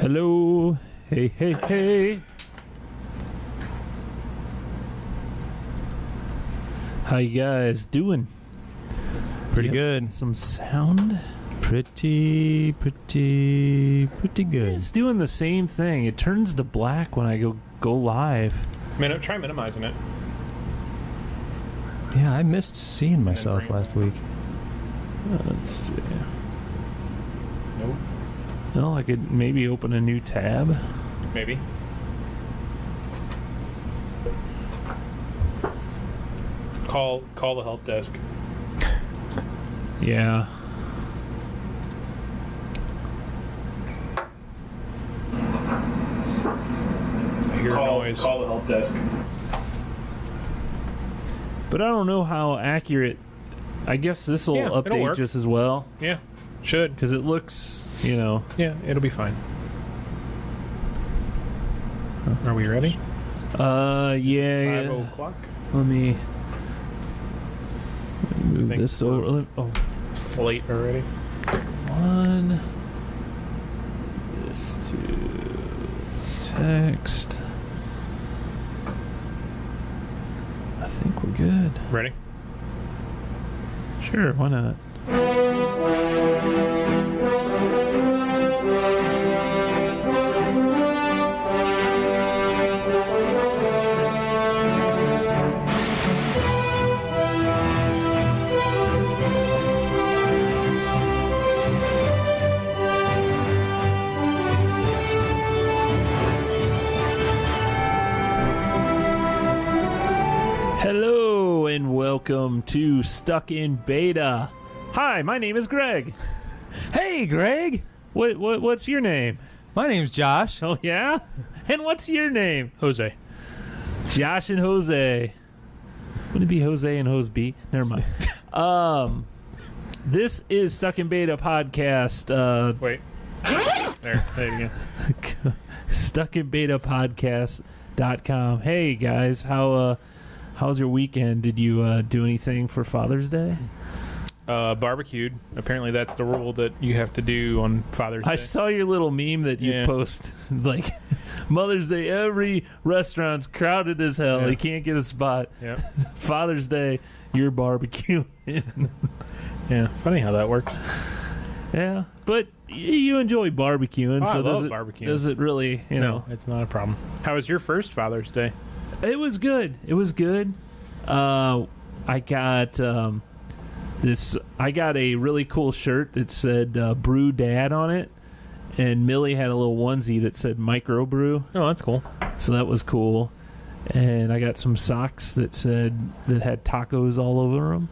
Hello. Hey, hey, hey. How you guys doing? Pretty good. Some sound? Pretty good. It's doing the same thing. It turns to black when I go live. Try minimizing it. Yeah, I missed seeing myself last week. Let's see. Nope. Well, I could maybe open a new tab. Maybe. Call the help desk. Yeah. I hear noise. Call the help desk. But I don't know how accurate. I guess this will it'll update work. just as well. Yeah, should. Because it looks, you know. Yeah, it'll be fine. Are we ready? Yeah. 5 o'clock. Let me move think this over. Oh, Late already. one. This to text. I think we're good. Ready? Sure, why not? Hello and welcome to Stuck in Beta. Hi, my name is Greg. Hey, Greg. What's your name? My name's Josh. Oh yeah? And what's your name? Jose. Josh and Jose. Wouldn't it be Jose and Jose B? Never mind. This is Stuck in Beta podcast. Wait. There you go. StuckInBetaPodcast.com. Hey guys, how's your weekend? Did you do anything for Father's Day? Barbecued. Apparently that's the rule that you have to do on Father's Day. I saw your little meme that you post. Like, Mother's Day, every restaurant's crowded as hell. Yeah. You can't get a spot. Yep. Father's Day, you're barbecuing. Yeah, funny how that works. Yeah, but you enjoy barbecuing. I so love does barbecuing. Does it really, No, it's not a problem. How was your first Father's Day? It was good. It was good. I got I got a really cool shirt that said Brew Dad on it, and Millie had a little onesie that said Microbrew. Oh, that's cool. So that was cool. And I got some socks that had tacos all over them.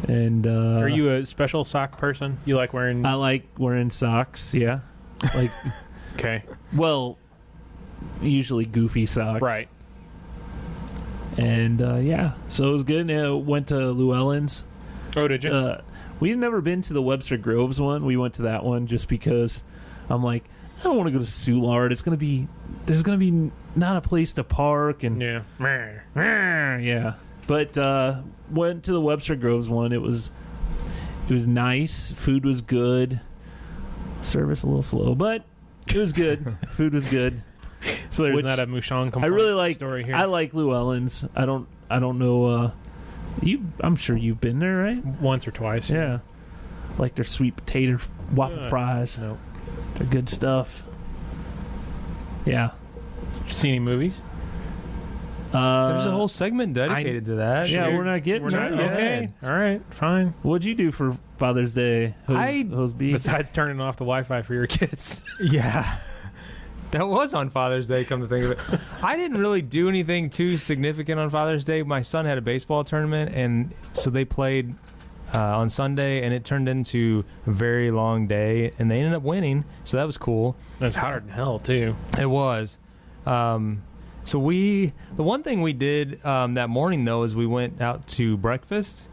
And Are you a special sock person? You like wearing? I like wearing socks. Yeah, like Okay. well, usually goofy socks. Right. And yeah, so it was good. And went to Llewellyn's. Oh, did you? We've never been to the Webster Groves one. We went to that one just because I'm like, I don't want to go to Soulard. There's gonna be not a place to park and Yeah. yeah. But went to the Webster Groves one. It was nice. Food was good. Service a little slow, but it was good. Food was good. So there's not a Mouchon complaint I really like. story here. I like Llewellyn's. I don't know. I'm sure you've been there, right? Once or twice. Yeah. Like their sweet potato waffle fries. No. They're good stuff. Yeah. See any movies? There's a whole segment dedicated to that. Yeah, we're not getting We're to not. it yet. Okay. All right. Fine. What'd you do for Father's Day? Hoseby? Besides turning off the Wi-Fi for your kids. Yeah. That was on Father's Day, come to think of it. I didn't really do anything too significant on Father's Day. My son had a baseball tournament, and so they played on Sunday, and it turned into a very long day, and they ended up winning, so that was cool. It was hotter than hell too. It was. So the one thing we did that morning, though, is we went out to breakfast,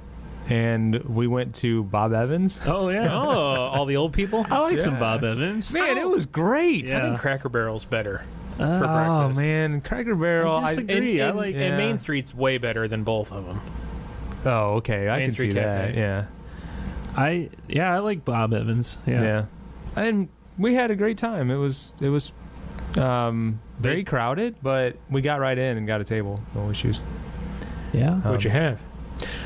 and we went to Bob Evans. Oh, yeah. Oh, all the old people. I like some Bob Evans. Man, it was great. Yeah. I think Cracker Barrel's better for Oh, breakfast. man, Cracker Barrel. I disagree. And, I like- and Main Street's way better than both of them. Oh, okay. I Main can Street see that. Cafe. Yeah. I like Bob Evans. Yeah. Yeah. And we had a great time. It was very crowded, but we got right in and got a table. No issues. Yeah. What'd you have?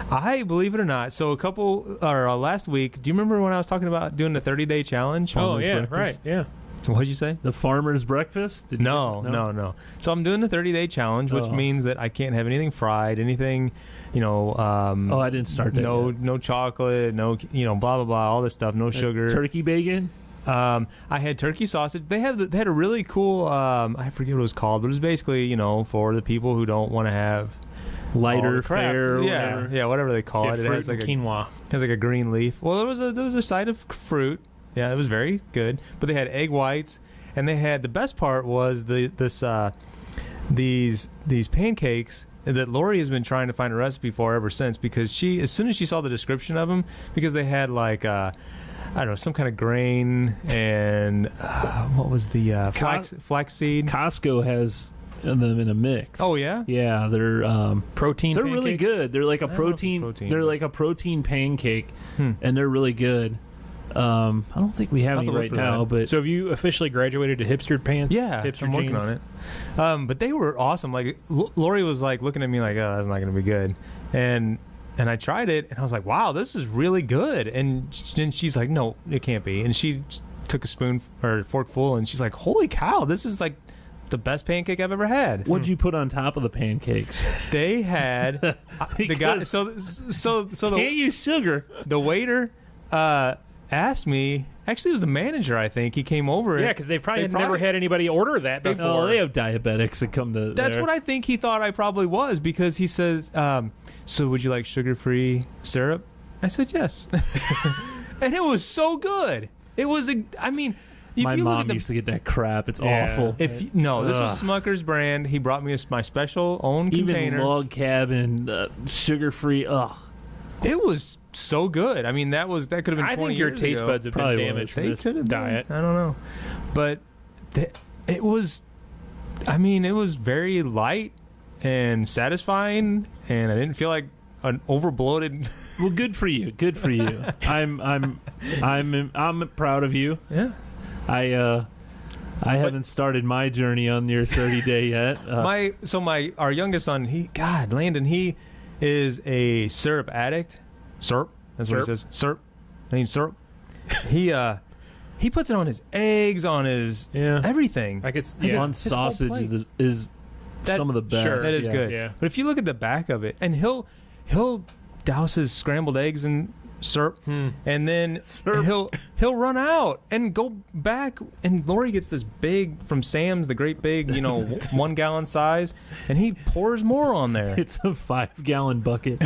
I believe it or not. So last week, do you remember when I was talking about doing the 30-day challenge? Oh yeah, right. Yeah. What did you say? The farmer's breakfast? No. So I'm doing the 30-day challenge, which means that I can't have anything fried, anything, I didn't start that. No chocolate, no, blah blah blah, all this stuff, no sugar. Turkey bacon. I had turkey sausage. They had a really cool. I forget what it was called, but it was basically for the people who don't want to have lighter fare. Whatever they call it. It has like quinoa. It has like a green leaf. Well, there was a side of fruit. Yeah, it was very good. But they had egg whites, and they had the best part was these pancakes that Lori has been trying to find a recipe for ever since, because as soon as she saw the description of them, because they had like I don't know, some kind of grain and what was the flaxseed. Costco has them in a mix. Oh yeah, yeah. They're protein. They're pancakes? really good. They're like a protein. They're like a protein pancake, and they're really good. I don't think we have any right now, but so have you officially graduated to hipster pants? Yeah, hipster I'm working jeans? on it. But they were awesome. Like Lori was like looking at me like, "Oh, that's not going to be good," and I tried it, and I was like, "Wow, this is really good." And then she's like, "No, it can't be." And she took a spoon or forkful, and she's like, "Holy cow, this is like the best pancake I've ever had." What'd you put on top of the pancakes? They had the guy. So can't use sugar. The waiter asked me. Actually, it was the manager. I think he came over. Yeah, because they probably never had anybody order that before. No, they have diabetics that come to. That's what I think he thought I probably was, because he says, "So would you like sugar-free syrup?" I said yes, and it was so good. It was. My mom used to get that crap. It's awful. This was Smucker's brand. He brought me my special own container. Even log cabin, sugar-free. Ugh. It was so good. I mean, that could have been 20 years ago. I think your taste buds have been damaged from this diet. I don't know. But it was, it was very light and satisfying, and I didn't feel like an over-bloated... Well, good for you. Good for you. I'm proud of you. Yeah. I haven't started my journey on your 30-day yet. Our youngest son, Landon, he is a syrup addict. Syrup? That's what he says. Syrup. I need syrup. He puts it on his eggs, on his everything. On sausage is some of the best. Sure. That is good. Yeah. But if you look at the back of it, and he'll douse his scrambled eggs in syrup, and then he'll run out and go back, and Lori gets this big from Sam's, the great big 1 gallon size, and he pours more on there. It's a 5-gallon bucket.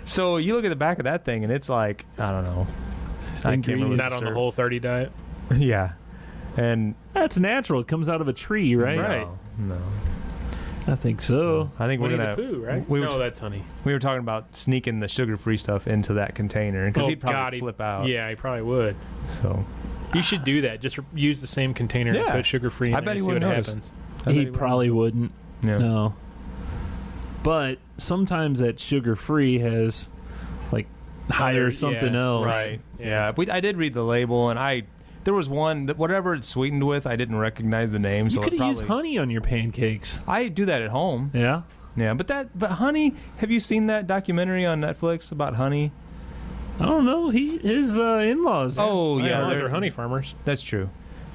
So you look at the back of that thing, and it's like, I don't know, I can't remember. Not on the whole 30 diet. Yeah, and that's natural. It comes out of a tree, right? Right. No. I think so. I think Winnie we're the Pooh, right? That's honey. We were talking about sneaking the sugar-free stuff into that container, because he'd probably flip out. Yeah, he probably would. So you should do that. Just use the same container and put sugar-free in I bet and he see what wouldn't happens. He probably wouldn't. Yeah. No. But sometimes that sugar-free has like higher something else. Right. Yeah. I did read the label, and there was one that whatever it's sweetened with, I didn't recognize the name. You so could have used honey on your pancakes. I do that at home. Yeah. Yeah, but honey. Have you seen that documentary on Netflix about honey? I don't know. His in-laws. Oh yeah, they're honey farmers. That's true.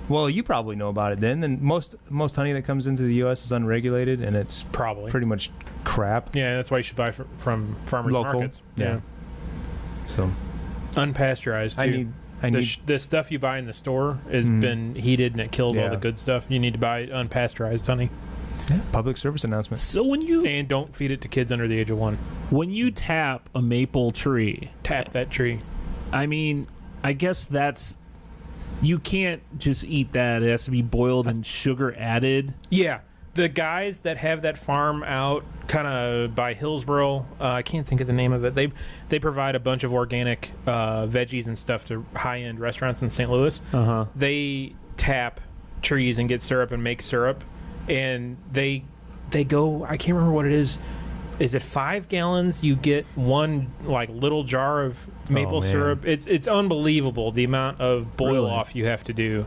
Well, you probably know about it then. And most honey that comes into the U.S. is unregulated, and it's probably pretty much crap. Yeah, that's why you should buy from farmers local markets. Yeah. So unpasteurized too. The stuff you buy in the store has been heated and it kills all the good stuff. You need to buy unpasteurized honey. Yeah. Public service announcement. So and don't feed it to kids under the age of 1. When you tap a maple tree, tap that tree. I guess you can't just eat that. It has to be boiled and sugar added. Yeah. The guys that have that farm out kind of by Hillsboro, I can't think of the name of it. They provide a bunch of organic veggies and stuff to high-end restaurants in St. Louis. Uh-huh. They tap trees and get syrup and make syrup, and they go, I can't remember what it is. is it 5 gallons? You get one like little jar of maple man. syrup. It's unbelievable the amount of boil Really? off you have to do.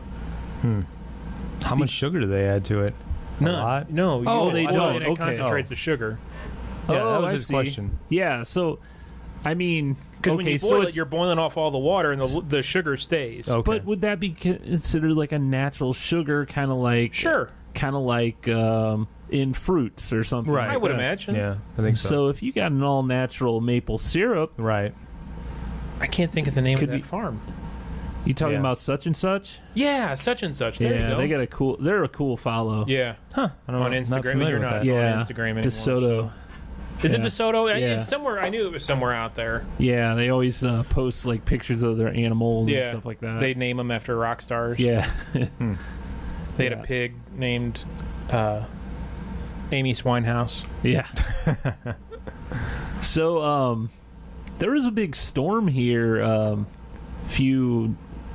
How much sugar do they add to it? A lot? No. Oh, they boil don't. and it Okay. concentrates the sugar. Yeah, Oh, that was I his see. question. Yeah, so I mean, Because when okay, you so boil it's, it, you're boiling off all the water, and the sugar stays. Okay. but would that be considered like a natural sugar, kind of like in fruits or something? Right. I would like that? imagine. Yeah, I think so. So if you got an all natural maple syrup, Right. I can't think of the name Could of that be- farm. you talking Yeah. about such and such? Yeah, such and such. There you Yeah, go. they got a cool. They're a cool follow. Yeah, I don't on know. Not Instagram. familiar You're with not that. Yeah. on Instagram anymore. DeSoto. So. Is it Yeah. DeSoto? Yeah. It's somewhere. I knew it was somewhere out there. Yeah, they always post like pictures of their animals and Yeah. stuff like that. They name them after rock stars. yeah, They had Yeah. a pig named Amy Swinehouse. yeah. So there was a big storm here.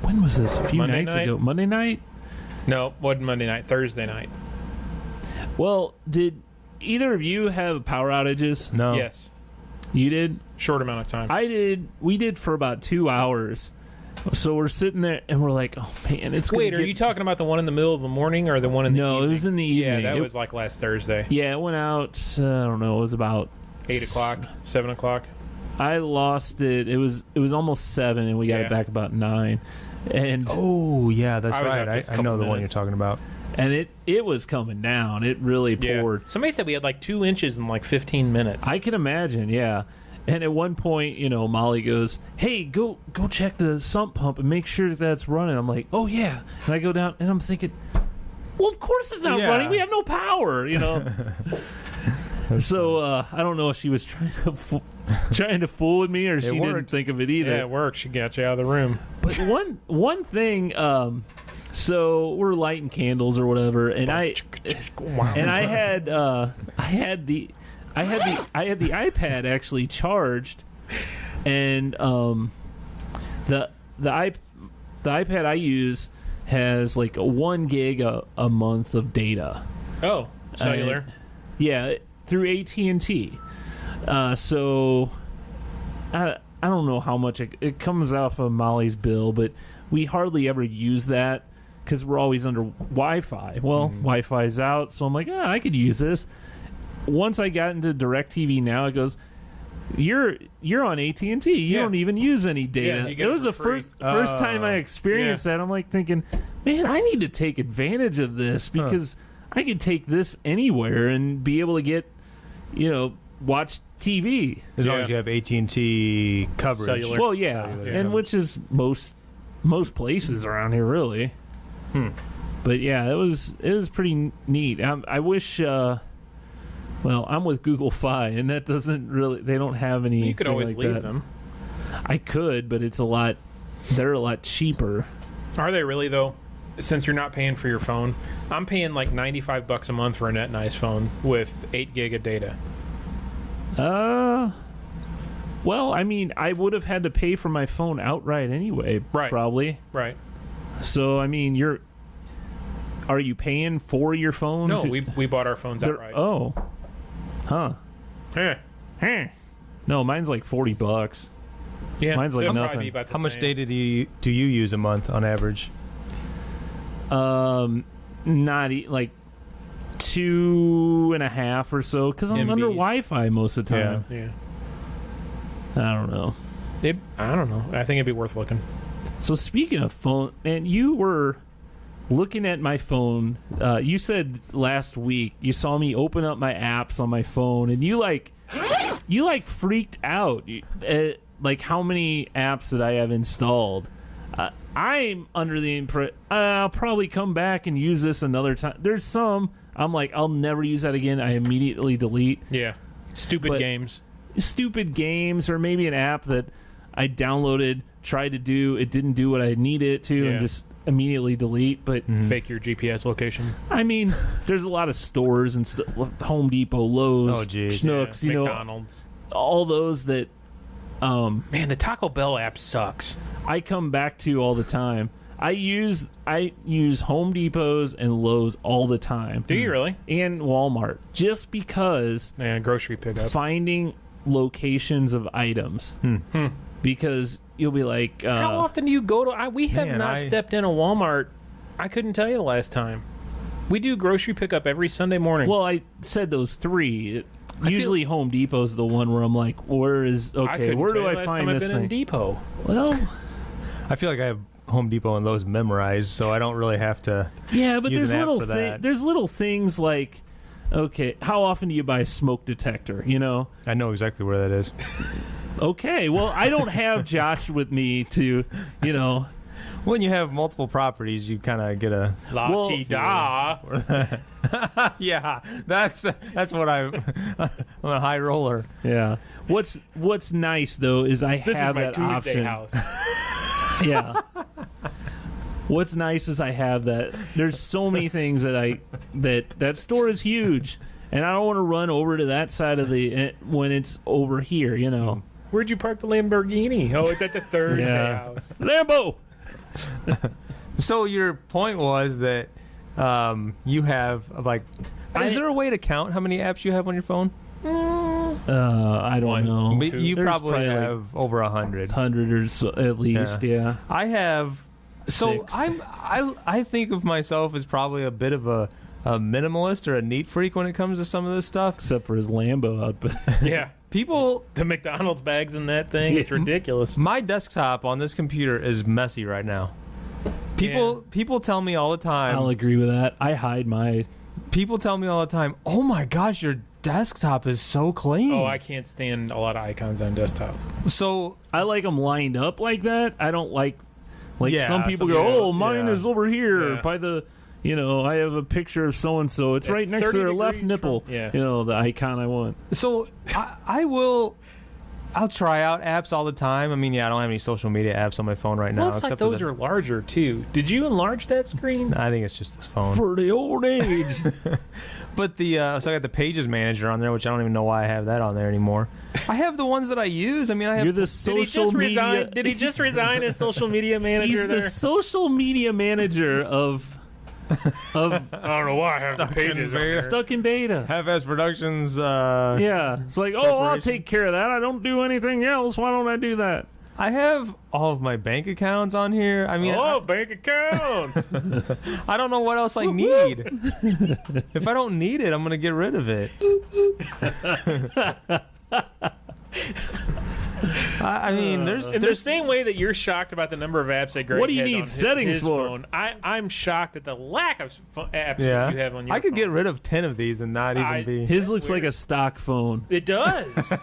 When was this? A few Monday nights night? ago. Monday night. No, wasn't Monday night. Thursday night. Well, did either of you have power outages? No. Yes, You did. short amount of time. I did. We did for about 2 hours. So we're sitting there and we're like, "Oh man, it's gonna Wait, are get-" you talking about the one in the middle of the morning or the one in the No, evening? it was in the Yeah, evening. that It- was like last Thursday. Yeah, it went out. I don't know. It was about 8 o'clock, 7 o'clock. I lost it. It was almost 7, and we got Yeah. it back about 9. And Oh, yeah, that's I was out right. just a I know couple the one you're minutes. talking about. it was coming down. It really Yeah. poured. Somebody said we had like 2 inches in like 15 minutes. I can imagine. Yeah. And at one point, Molly goes, "Hey, go check the sump pump and make sure that's running." I'm like, "Oh yeah." And I go down and I'm thinking, "Well, of course it's not Yeah. running. We have no power." So I don't know if she was trying to fool with me or she didn't worked. think of it either. yeah, it worked. She got you out of the room. But one thing, so we're lighting candles or whatever, and I had the iPad actually charged, and the iPad I use has like 1 gig a month of data. Oh, cellular. Yeah, through AT&T. So I don't know how much it comes off of Molly's bill, but we hardly ever use that because we're always under Wi-Fi. Well, Wi-Fi's out, so I'm like, I could use this. Once I got into DirecTV Now, it goes, you're on AT&T. You Yeah. don't even use any data. Yeah, you get it it was for the free. first time I experienced that. I'm like thinking, man, I need to take advantage of this because I could take this anywhere and be able to get, watch TV. As long Yeah. as you have AT&T coverage. Cellular. Well, yeah, Cellular and coverage. which is most places around here, really. But yeah, it was pretty neat. I wish. Well, I'm with Google Fi, and that doesn't really. They don't have any. You could always like leave that. them. I could, but it's a lot. They're a lot cheaper. Are they really though? Since you're not paying for your phone, I'm paying like $95 a month for a net nice phone with 8 gig of data. Well, I mean, I would have had to pay for my phone outright anyway, Right. probably. Right. So, I mean, are you paying for your phone? No, we bought our phones outright. Oh. Huh. Eh. No, mine's like $40. Yeah, Mine's like it'll nothing. probably be about the How much same. data do you use a month on average? Not like 2.5 or so, because I'm under MBs. Wi-Fi most of the time. Yeah. I don't know. I don't know. I think it'd be worth looking. So speaking of phone, man, you were looking at my phone. You said last week you saw me open up my apps on my phone, and you freaked out. Like how many apps that I have installed. I'm under the impression I'll probably come back and use this another time. There's some I'm like, I'll never use that again. I immediately delete. Yeah. Stupid games. Stupid games, or maybe an app that I downloaded, tried to do, it didn't do what I needed it to, and just immediately delete. But Fake your GPS location. I mean, there's a lot of stores and Home Depot, Lowe's, Schnucks, Yeah, McDonald's. all those that Man, the Taco Bell app sucks. I come back to all the time. I use Home Depots and Lowe's all the time. Do you really? And Walmart, just because grocery pickup. finding locations of items. Because you'll be like, how often do you go to? We have not stepped in a Walmart. I couldn't tell you the last time. We do grocery pickup every Sunday morning. Well, I said those three. Usually Home Depot's the one where I'm like, where do I find this thing? In Depot. Well, I feel like I have Home Depot and Lowe's memorized, so I don't really have to. Yeah, but use there's little things like, okay, how often do you buy a smoke detector? You know, I know exactly where that is. Okay, well, I don't have Josh with me to, you know. When you have multiple properties, you kind of get a la-ti-da. Yeah, that's what I'm a high roller. Yeah. What's nice though is I have that option. House. Yeah. What's nice is I have that. There's so many things that store is huge, and I don't want to run over to that side of when it's over here. You know. Where'd you park the Lamborghini? Oh, it's at the Thursday house. Lambo. So your point was that you have like. Is there a way to count how many apps you have on your phone? I don't know. But you probably have like over 100. 100 or so, at least. Yeah. I have. So 6. I think of myself as probably a bit of a minimalist or a neat freak when it comes to some of this stuff. Except for his Lambo outfit. Yeah. People, the McDonald's bags in that thing, it's ridiculous. My desktop on this computer is messy right now. People tell me all the time. I'll agree with that. I hide my. People tell me all the time, oh my gosh, your desktop is so clean. Oh, I can't stand a lot of icons on desktop. So I like them lined up like that. I don't like some people go, mine is over here by the. You know, I have a picture of so-and-so. It's right next to their left nipple. You know, the icon I want. So I'll try out apps all the time. I mean, I don't have any social media apps on my phone right now. Looks like those are larger, too. Did you enlarge that screen? I think it's just this phone. For the old age. But so I got the Pages Manager on there, which I don't even know why I have that on there anymore. I have the ones that I use. I mean, I have. You're the social media. Did he just resign as social media manager? He's the social media manager of. I don't know why I have the Pages stuck in beta. Half-Ass Productions. Yeah, it's like, I'll take care of that. I don't do anything else. Why don't I do that? I have all of my bank accounts on here. I mean, bank accounts. I don't know what else I need. If I don't need it, I'm going to get rid of it. I mean, there's the same way that you're shocked about the number of apps that Greg what do you has need on settings his for? phone. I'm shocked at the lack of apps that you have on your phone. I could get rid of 10 of these and not even be. His looks like a stock phone. It does.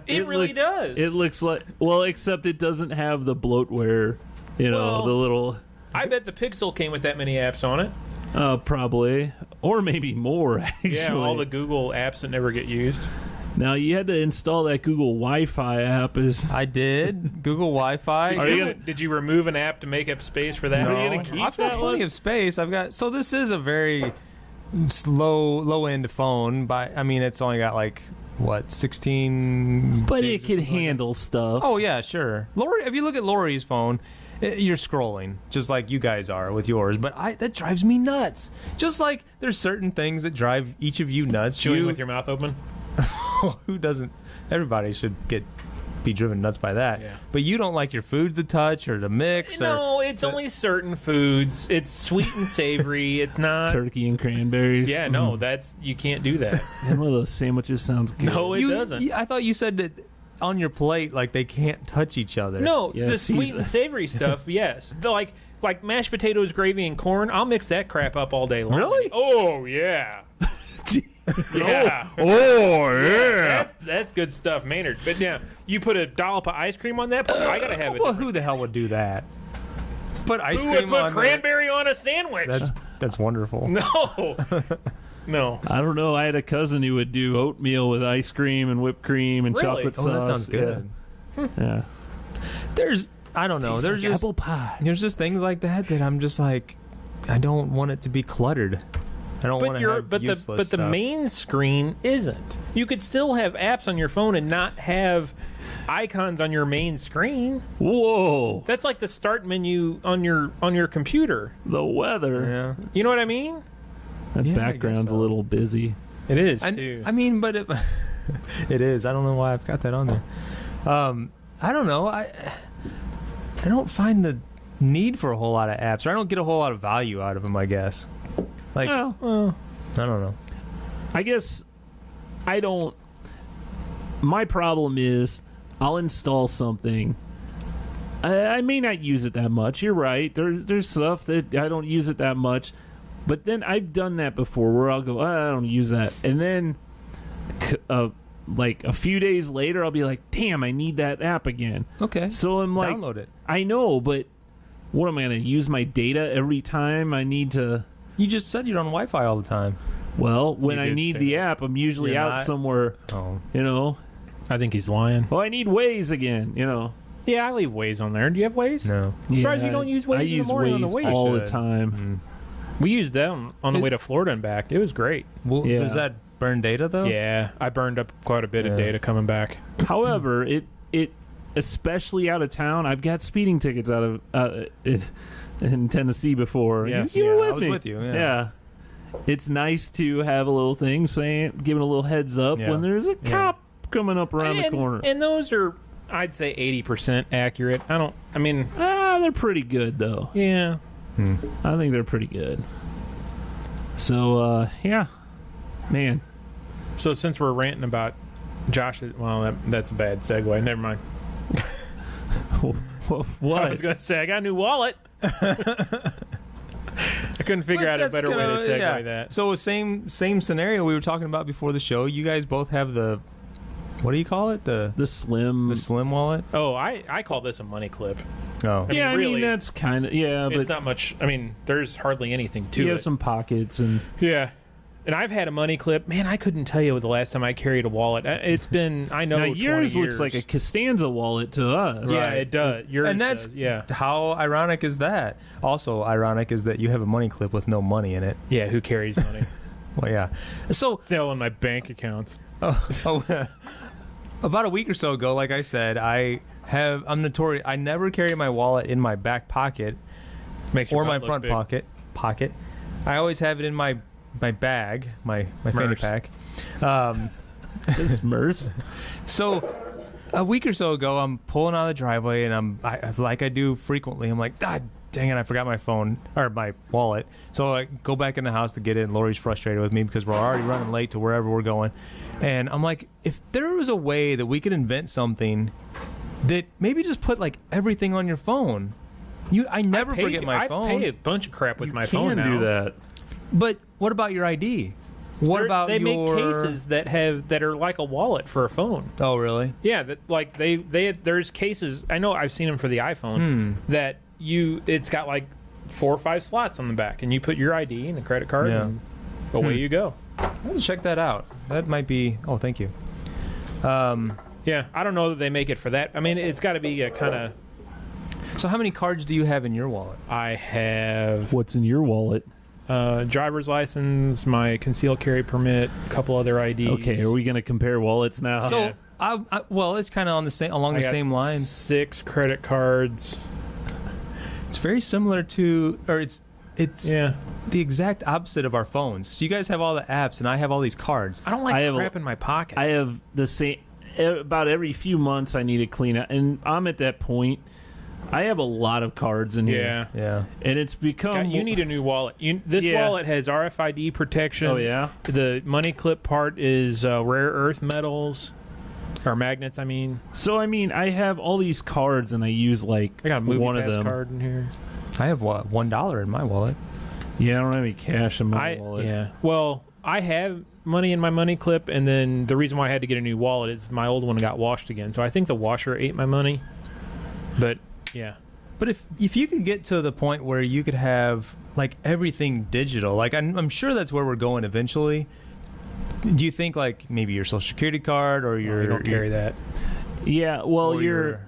It really does. It looks like except it doesn't have the bloatware. You know, the little. I bet the Pixel came with that many apps on it. Probably, or maybe more. Actually, yeah, all the Google apps that never get used. Now, you had to install that Google Wi-Fi app. I did. Google Wi-Fi. Did you remove an app to make up space for that? No. Are you going to keep I've got plenty of space. So this is a very low-end phone. I mean, it's only got 16... But it can handle stuff. Oh, yeah, sure. Lori, if you look at Lori's phone, you're scrolling, just like you guys are with yours. But that drives me nuts. Just like there's certain things that drive each of you nuts. Chewing with your mouth open? Who doesn't? Everybody should be driven nuts by that. Yeah. But you don't like your foods to touch or to mix? No, it's only certain foods. It's sweet and savory. It's not turkey and cranberries. Yeah, no, you can't do that. And one of those sandwiches sounds good. No, it doesn't. I thought you said that on your plate, they can't touch each other. No, the sweet and savory stuff, yes. Like mashed potatoes, gravy, and corn. I'll mix that crap up all day long. Really? Oh yeah. Yeah. Oh yeah. That's good stuff, Maynard. But yeah, you put a dollop of ice cream on that. I gotta have it. Well, who the hell would do that? Put ice cream on. Who would put cranberry on a sandwich? That's wonderful. No. No. I don't know. I had a cousin who would do oatmeal with ice cream and whipped cream and chocolate sauce. That sounds good. Yeah. I don't know. There's apple pie. There's just things like that I'm just like, I don't want it to be cluttered. I don't want to have useless stuff. But the main screen isn't. You could still have apps on your phone and not have icons on your main screen. Whoa. That's like the start menu on your computer. The weather. Yeah. You know what I mean? That Yeah, I background's guess so. a little busy. It is too. I mean, but it is. I don't know why I've got that on there. I don't know. I don't find the need for a whole lot of apps, or I don't get a whole lot of value out of them, I guess. Like, Oh, well, I don't know. I guess I don't. My problem is I'll install something. I may not use it that much. You're right. There's stuff that I don't use it that much. But then I've done that before where I'll go, I don't use that. And then like a few days later, I'll be like, damn, I need that app again. Okay. So I'm like, Download it. I know, but what am I going to use my data every time I need to? You just said you're on Wi-Fi all the time. Well, when You I did need say the that. app, I'm usually You're out not? somewhere, Oh. you know. I think he's lying. Oh, I need Waze again, you know. Yeah, I leave Waze on there. Do you have Waze? No. Surprised you don't use Waze I in the use morning on the Waze way. all You the should. time. We used them on the way to Florida and back. It was great. Well, Yeah. does that burn data though? Yeah, I burned up quite a bit of Yeah. data coming back. However, it especially out of town, I've got speeding tickets out of in Tennessee before. Yes. You were Yeah, with I was me. with you, yeah. It's nice to have a little thing saying, giving a little heads up Yeah. when there's a cop coming up around the corner. And those are, I'd say, 80% accurate. They're pretty good though. Yeah. I think they're pretty good. So yeah, man. So since we're ranting about Josh, well, that's a bad segue. Never mind. What? I was going to say, I got a new wallet. I couldn't figure out a better way to segue that. So same scenario we were talking about before the show. You guys both have the, what do you call it? The Slim. slim wallet. Oh, I call this a money clip. Oh. Yeah, I really, mean that's kind of It's but not much. I mean, there's hardly anything to you it. have some pockets and Yeah. And I've had a money clip. Man, I couldn't tell you the last time I carried a wallet. It's been, I know, now 20 yours years. looks like a Costanza wallet to us. Yeah, Right. it does. Yours And that's does, yeah. How ironic is that? Also ironic is that you have a money clip with no money in it. Yeah, who carries money? Well, yeah. So It's all in my bank accounts. about a week or so ago, like I said, I'm notorious. I never carry my wallet in my back pocket Makes your or my butt look front big. pocket. I always have it in my bag, my fanny Merce. pack. This Merce. So a week or so ago, I'm pulling out of the driveway, and like I do frequently, I'm like, God dang it, I forgot my phone or my wallet. So I go back in the house to get it, and Lori's frustrated with me because we're already running late to wherever we're going. And I'm like, if there was a way that we could invent something that maybe just put like everything on your phone. I never forget my phone. I pay a bunch of crap with You my can phone now. do that. But what about your ID? What about they your... make cases that are like a wallet for a phone. Oh, really? Yeah, that like there's cases. I know I've seen them for the iPhone that it's got like 4 or 5 slots on the back, and you put your ID and the credit card, and away you go. Let's check that out. That might be... Oh, thank you. Yeah, I don't know that they make it for that. I mean, it's got to be a kind of. So how many cards do you have in your wallet? I have What's in your wallet? driver's license, my concealed carry permit, a couple other IDs. Okay, are we going to compare wallets now? So, well, it's kind of along I the got same lines. 6 credit cards. It's very similar to, or it's Yeah, the exact opposite of our phones. So you guys have all the apps, and I have all these cards. I don't like I have crap in my pockets. I have the same. About every few months, I need to clean out, and I'm at that point. I have a lot of cards in here. Yeah. And it's become... You need a new wallet. This Yeah. wallet has RFID protection. Oh, yeah? The money clip part is rare earth metals, or magnets, I mean. So, I mean, I have all these cards, and I use, like, I got a movie one of pass them. card in here. I have $1 in my wallet. Yeah, I don't have any cash in my wallet. Yeah. Well, I have money in my money clip, and then the reason why I had to get a new wallet is my old one got washed again. So I think the washer ate my money. But... yeah. But if you could get to the point where you could have like everything digital, like I'm sure that's where we're going eventually. Do you think like maybe your social security card or your... you don't carry that. Yeah, well, Or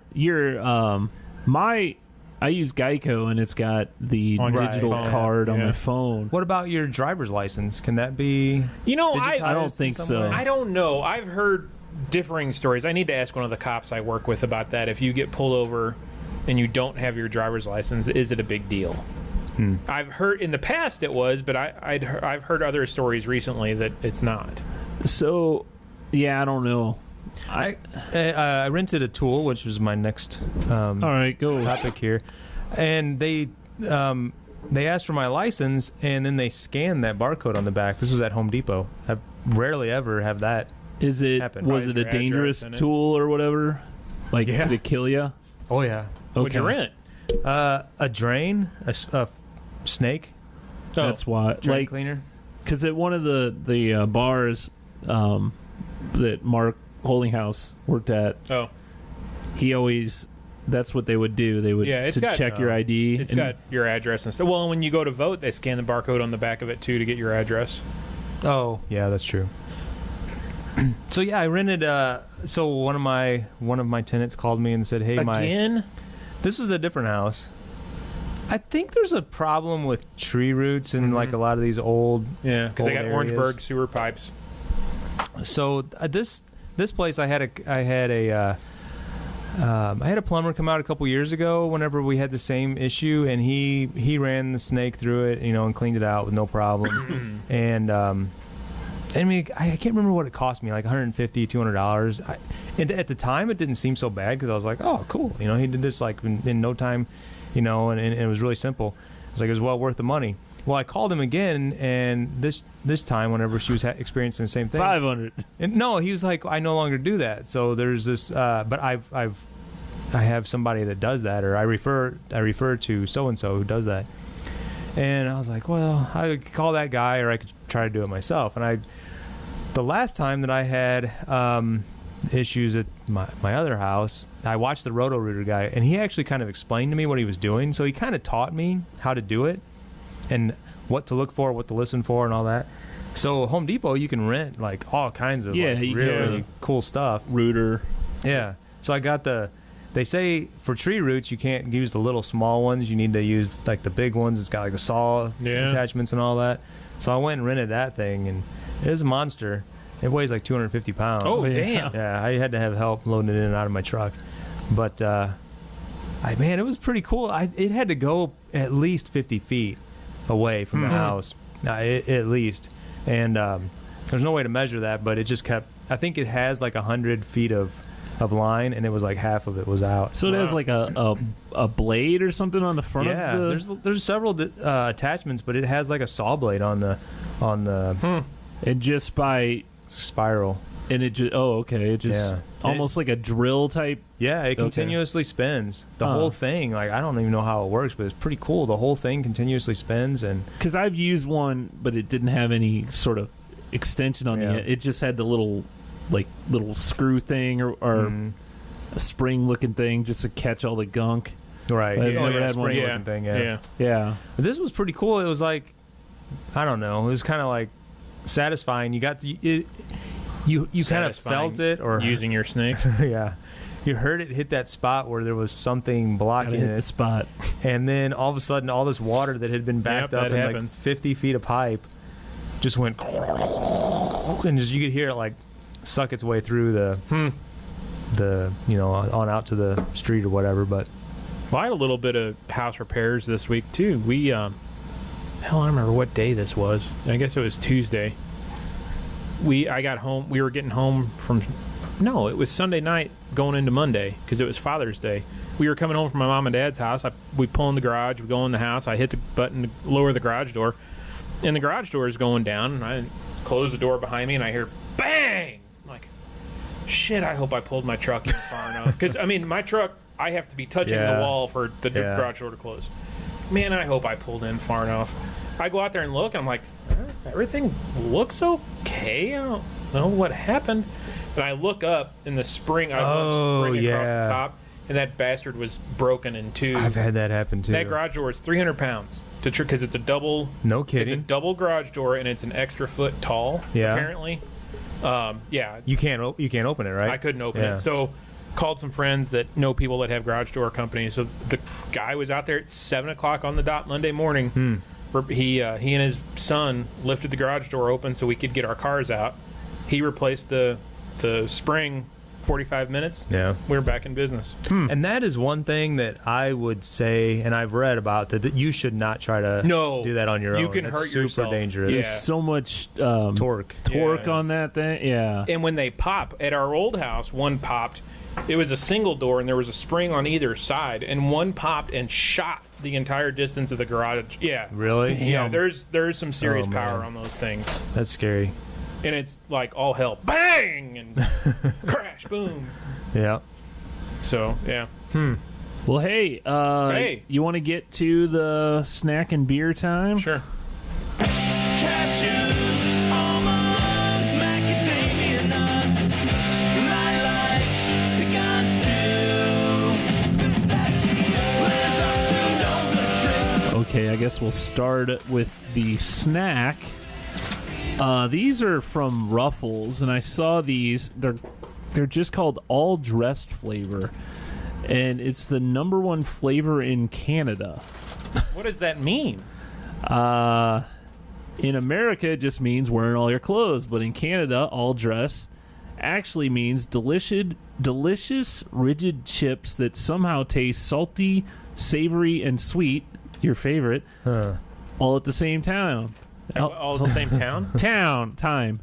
I use Geico, and it's got the On your digital phone. card on Yeah. my phone. What about your driver's license? Can that be You know, digitized I don't in think some so. way? I don't know. I've heard differing stories. I need to ask one of the cops I work with about that. If you get pulled over and you don't have your driver's license, is it a big deal? I've heard in the past it was, but I've heard other stories recently that it's not. So, yeah, I don't know. I rented a tool, which was my next All right, go. topic here, and they asked for my license, and then they scanned that barcode on the back. This was at Home Depot. I rarely ever have that happen. Was it a dangerous tool or whatever? Like, did it kill you? Oh yeah. What'd you rent? A drain, a snake. That's why. Drain cleaner. Because at one of the bars that Mark Holdinghouse worked at, he always, that's what they would do. They would check your ID. It's got your address and stuff. Well, when you go to vote, they scan the barcode on the back of it too to get your address. Oh, yeah, that's true. So yeah, I rented. So one of my tenants called me and said, "Hey, this was a different house. I think there's a problem with tree roots in like a lot of these old because they got areas. Orangeburg sewer pipes. So this place I had a plumber come out a couple years ago whenever we had the same issue, and he ran the snake through it, and cleaned it out with no problem. And I mean, I can't remember what it cost me, like $150, $200. And at the time, it didn't seem so bad because I was like, oh, cool. He did this like in no time, and it was really simple. It's like it was well worth the money. Well, I called him again, and this time, whenever she was experiencing the same thing, $500. And no, he was like, I no longer do that. So there's this, but I have somebody that does that, or I refer to so and so who does that. And I was like, well, I could call that guy, or I could try to do it myself. And the last time that I had issues at my other house, I watched the Roto-Rooter guy, and he actually kind of explained to me what he was doing. So he kind of taught me how to do it and what to look for, what to listen for, and all that. So Home Depot, you can rent like all kinds of really cool stuff. Rooter. Yeah. So I got they say for tree roots, you can't use the little small ones. You need to use like the big ones. It's got like the saw attachments and all that. So I went and rented that thing, and it was a monster. It weighs like 250 pounds. Oh, damn. Yeah, I had to have help loading it in and out of my truck. But, man, it was pretty cool. It had to go at least 50 feet away from the house, at least. And there's no way to measure that, but it just kept, I think it has like 100 feet of line, and it was like half of it was out. So it has like a blade or something on the front of the... there's several attachments, but it has like a saw blade on the And just by... spiral. And it just... Oh, okay. It just... Almost like a drill type... Yeah, it continuously spins. The whole thing, like, I don't even know how it works, but it's pretty cool. The whole thing continuously spins. And because I've used one, but it didn't have any sort of extension on the end. It just had the little screw thing or a spring-looking thing just to catch all the gunk. Right. I've never had one. Spring-looking thing, Yeah. But this was pretty cool. It was like, I don't know, it was kind of like satisfying. You got to... You kind of felt it, or using your snake. Yeah, you heard it hit that spot where there was something blocking it. The spot, and then all of a sudden, all this water that had been backed up in like 50 feet of pipe just went, and you could hear it like suck its way through the on out to the street or whatever. But I had a little bit of house repairs this week too. We I don't remember what day this was. I guess it was Tuesday. I got home. We were getting home from... No, it was Sunday night going into Monday because it was Father's Day. We were coming home from my mom and dad's house. We pull in the garage. We go in the house. I hit the button to lower the garage door. And the garage door is going down. And I close the door behind me, and I hear bang! I'm like, shit, I hope I pulled my truck in far enough. Because, I mean, my truck, I have to be touching the wall for the garage door to close. Man, I hope I pulled in far enough. I go out there and look, and I'm like, everything looks okay. I don't know what happened. And I look up, and the spring, I across the top, and that bastard was broken in two. I've had that happen too. That garage door is 300 pounds because it's a double. No kidding. It's a double garage door, and it's an extra foot tall. Yeah. Apparently. You can't open it, right? I couldn't open it, so called some friends that know people that have garage door companies. So the guy was out there at 7:00 on the dot Monday morning. He and his son lifted the garage door open so we could get our cars out. He replaced the the spring, 45 minutes. Yeah. We're back in business. And that is one thing that I would say, and I've read about, that you should not try to do that on your own. You can That's hurt super yourself. dangerous. Yeah. There's so much Torque. Yeah. on that thing. Yeah. And when they pop, at our old house, one popped. It was a single door, and there was a spring on either side, and one popped and shot the entire distance of the garage. Yeah. Really? Yeah, there's some serious Oh, power man. on those things. That's scary. And it's like all hell. Bang! And crash, boom. Yeah. So, yeah. Well, hey, Hey. you want to get to the snack and beer time? Sure. Cashews, almonds, macadamia nuts. My life begins to pistachio. Lives up to know the tricks. Okay, I guess we'll start with the snack. These are from Ruffles, and I saw these. They're just called All Dressed flavor, and it's the #1 flavor in Canada. What does that mean? In America, it just means wearing all your clothes, but in Canada, All Dressed actually means delicious, rigid chips that somehow taste salty, savory, and sweet. Your favorite, all at the same time. All in the same town? Time.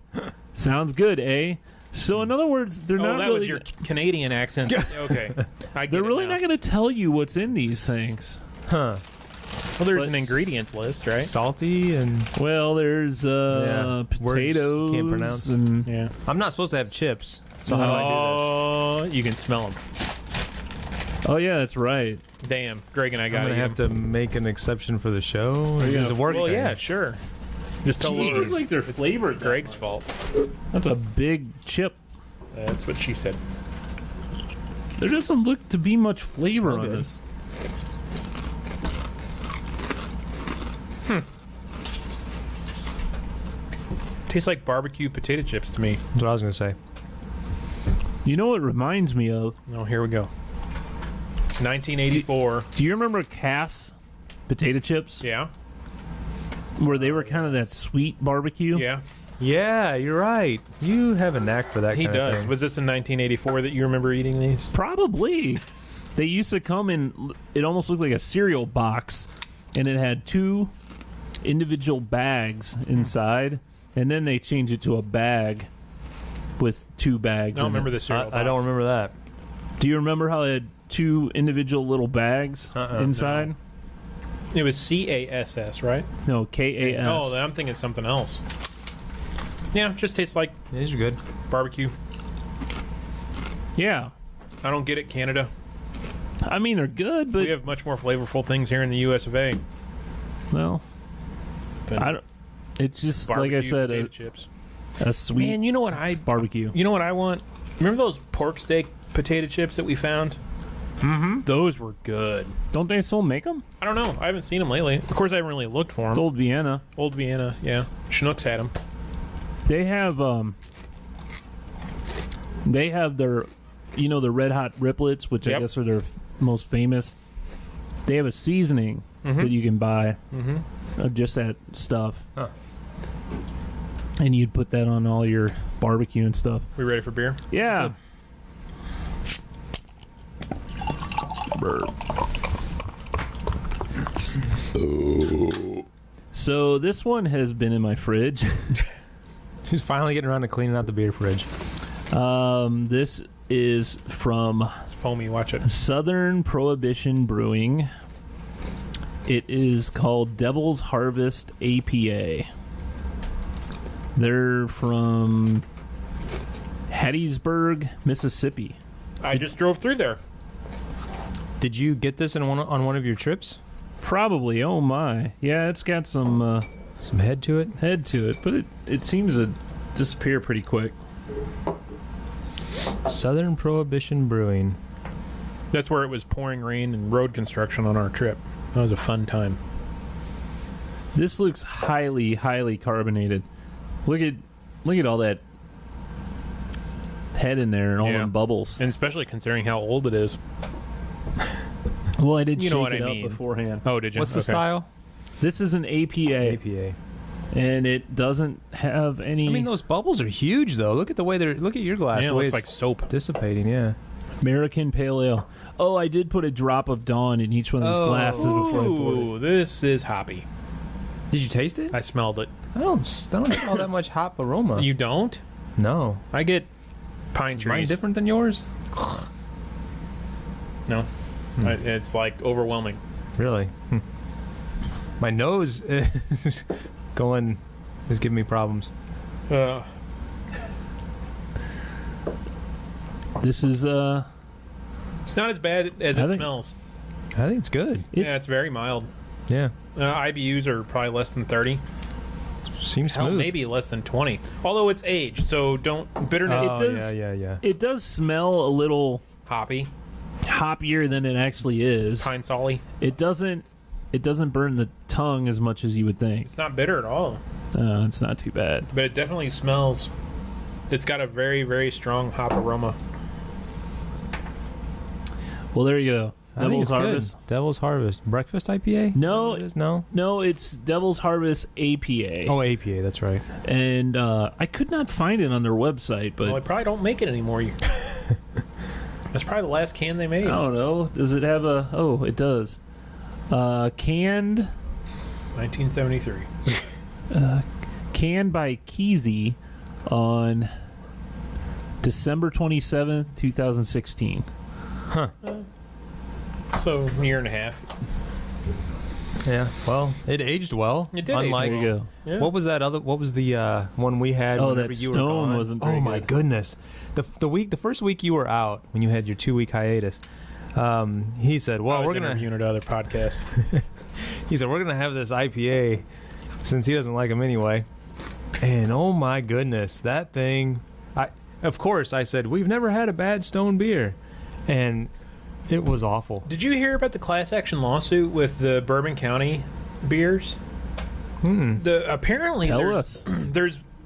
Sounds good, eh? So in other words, they're not that really. was your Canadian accent. Okay. I get They're it really now. not going to tell you what's in these things. Huh. Well, there's but- an ingredients list, right? Salty and Well, there's Yeah, words potatoes. can't pronounce. And Yeah. I'm not supposed to have chips. So how do I do Oh, you can smell them. oh yeah, that's right. Damn, Greg and I this? got I'm gonna have to make an exception for the show. Or does it work? Well, thing? yeah, sure. Just tell Jeez, Lori like they're flavored. Greg's fault. That's a big chip. That's what she said. There doesn't look to be much flavor Smell on good. this. Tastes like barbecue potato chips to me. That's what I was gonna say. You know what it reminds me of? Oh, here we go. 1984. Do you remember Cass potato chips? Yeah. Where they were kind of that sweet barbecue? Yeah. Yeah, you're right. You have a knack for that He kind of does. thing. Was this in 1984 that you remember eating these? Probably. They used to come in, it almost looked like a cereal box, and it had 2 individual bags inside, and then they changed it to a bag with 2 bags. I don't in remember it. the cereal. I don't remember that. Do you remember how it had 2 individual little bags inside? It was CASS, right? No, KAS. Oh, then I'm thinking something else. Yeah, just tastes like These are good. barbecue. Yeah. I don't get it, Canada. I mean, they're good, but We have much more flavorful things here in the U.S. of A. well, than I don't. It's just like barbecue I said, potato chips. a sweet Man, you know what I barbecue. You know what I want? Remember those pork steak potato chips that we found? Mm-hmm. Those were good. Don't they still make them? I don't know. I haven't seen them lately. Of course, I haven't really looked for It's them. old Vienna. Old Vienna, yeah. Schnucks had them. They have their, the Red Hot Riplets, which I Yep. guess are their most famous. They have a seasoning that you can buy of just that stuff. Huh. And you'd put that on all your barbecue and stuff. We ready for beer? Yeah. So this one has been in my fridge. He's finally getting around to cleaning out the beer fridge. This is from It's foamy. Watch it. Southern Prohibition Brewing. It is called Devil's Harvest APA. They're from Hattiesburg, Mississippi. I just drove through there. Did you get this on one of your trips? Probably. Oh my. Yeah, it's got some Some head to it? head to it, but it seems to disappear pretty quick. Southern Prohibition Brewing. That's where it was pouring rain and road construction on our trip. That was a fun time. This looks highly, highly carbonated. Look at all that head in there and all Yeah. them bubbles. And especially considering how old it is. Well, I did You shake know what it I up mean. beforehand. Oh, did you? What's the Okay. style? This is an APA. APA. and it doesn't have any. I mean, those bubbles are huge, though. Look at the way they're. Look at your glass. Yeah, the it way looks it's like soap. dissipating. Yeah. American Pale Ale. Oh, I did put a drop of Dawn in each one of these glasses before I poured it. Ooh, this is hoppy. Did you taste it? I smelled it. I don't smell that much hop aroma. You don't? No. I get pine Is mine trees. different than yours? No. It's like overwhelming. Really? My nose is giving me problems. This is It's not as bad as it smells. I think it's good. Yeah, it's very mild. Yeah. IBUs are probably less than 30. Seems Hell, smooth. maybe less than 20. Although it's aged, so don't bitterness. Oh, It does- yeah. It does smell a little Hoppy, hoppier than it actually is. pine solly. It doesn't burn the tongue as much as you would think. It's not bitter at all, It's not too bad. but it definitely smells. It's got a very, very strong hop aroma. Well, there you go. I think Devil's it's good. Harvest. Devil's Harvest. Breakfast IPA? No, Is that what it is? No. No, it's Devil's Harvest APA. Oh, APA. That's right. And I could not find it on their website, but Well, they probably don't make it anymore. That's probably the last can they made. I don't know. Does it have a... Oh, it does. Canned 1973. canned by Keezy on December 27th, 2016. Huh. So, a year and a half. Yeah. Well, it aged well. It did Unlike, age There you go. Yeah. What was that other? What was the one we had? Oh, whenever that you were Stone gone? wasn't Oh very my good. goodness! The first week you were out when you had your 2-week hiatus. He said, "Well, I was we're gonna." interviewing at other podcasts. He said, "We're gonna have this IPA since he doesn't like them anyway." And oh my goodness, that thing! Of course, I said we've never had a bad Stone beer, and it was awful. Did you hear about the class action lawsuit with the Bourbon County beers? Apparently, Tell there's,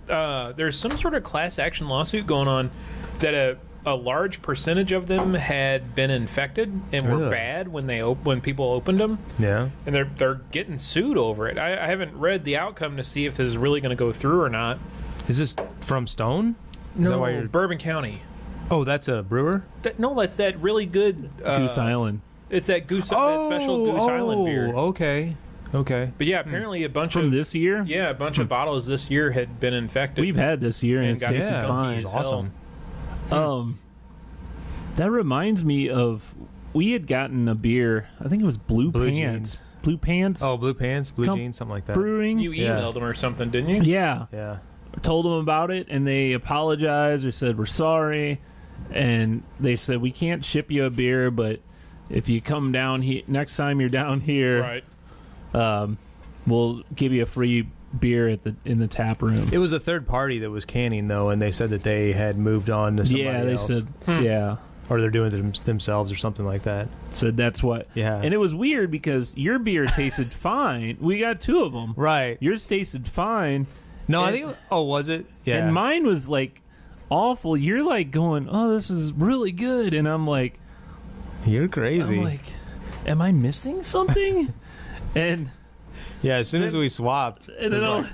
us. there's some sort of class action lawsuit going on that a large percentage of them had been infected and were Ugh. bad when people opened them, Yeah. and they're getting sued over it. I haven't read the outcome to see if this is really going to go through or not. Is this from Stone? Is that why you're- Bourbon County. Oh, that's a brewer. No, that's that really good Goose Island. It's that that special Goose Island beer. Okay. But yeah, apparently a bunch From of this year? a bunch of bottles this year had been infected. We've had this year, and And it's got tasted yeah, fine. as hell. Awesome. That reminds me of... We had gotten a beer, I think it was Blue Blue Pants. Jeans. Blue Pants Oh, Blue Pants, Blue Com- Jeans, something like that. Brewing. You emailed them or something, didn't you? Yeah. Yeah. Told them about it, and they apologized. They said, we're sorry. And they said, we can't ship you a beer, but if you come down here, next time you're down here, Right. we'll give you a free beer in the tap room. It was a third party that was canning, though, and they said that they had moved on to somebody Yeah, they else. said, yeah. Or they're doing it themselves or something like that. Said that's what. Yeah. And it was weird because your beer tasted fine. We got two of them. Right. Yours tasted fine. No, I and- think... Oh, was it? Yeah. And mine was like awful. You're like going, oh, this is really good. And I'm like, You're crazy. am I missing something? and yeah, as soon as we swapped... and then I'm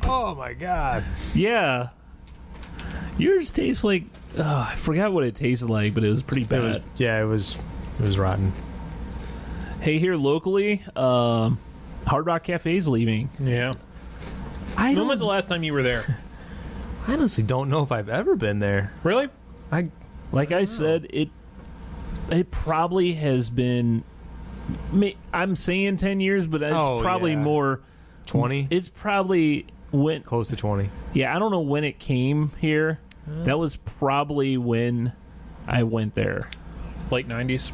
oh, my God. yeah. Yours tastes like, I forgot what it tasted like, but it was pretty bad. It was rotten. Hey, here locally, Hard Rock Cafe's leaving. Yeah. When was the last time you were there? I honestly don't know if I've ever been there. Really? Like I said, it probably has been. I'm saying 10 years, but it's probably yeah. more. 20? It's probably when. Close to 20. Yeah, I don't know when it came here. That was probably when I went there. Late 90s.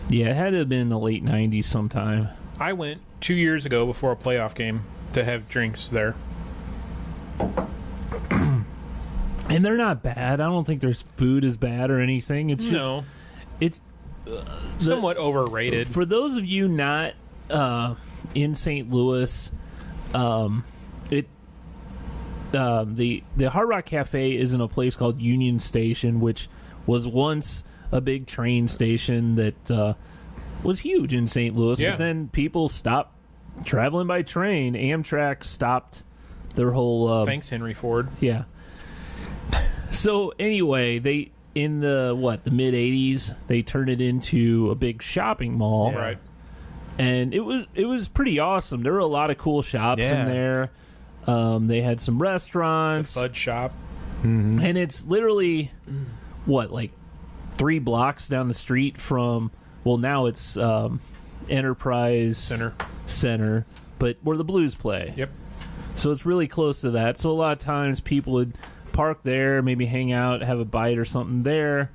Yeah, it had to have been in the late 90s sometime. I went 2 years ago before a playoff game to have drinks there. And they're not bad. I don't think their food is bad or anything. It's just it's Somewhat overrated. For those of you not in St. Louis, the Hard Rock Cafe is in a place called Union Station, which was once a big train station that was huge in St. Louis. Yeah. But then people stopped traveling by train, Amtrak stopped their whole. Thanks, Henry Ford. Yeah. So anyway, they in the mid '80s they turned it into a big shopping mall, Right. and it was pretty awesome. There were a lot of cool shops in there. They had some restaurants, The Fudge Shop. and it's literally like 3 blocks down the street from. Well, now it's Enterprise Center, but where the Blues play. Yep. So it's really close to that. So a lot of times people would park there, maybe hang out, have a bite or something there,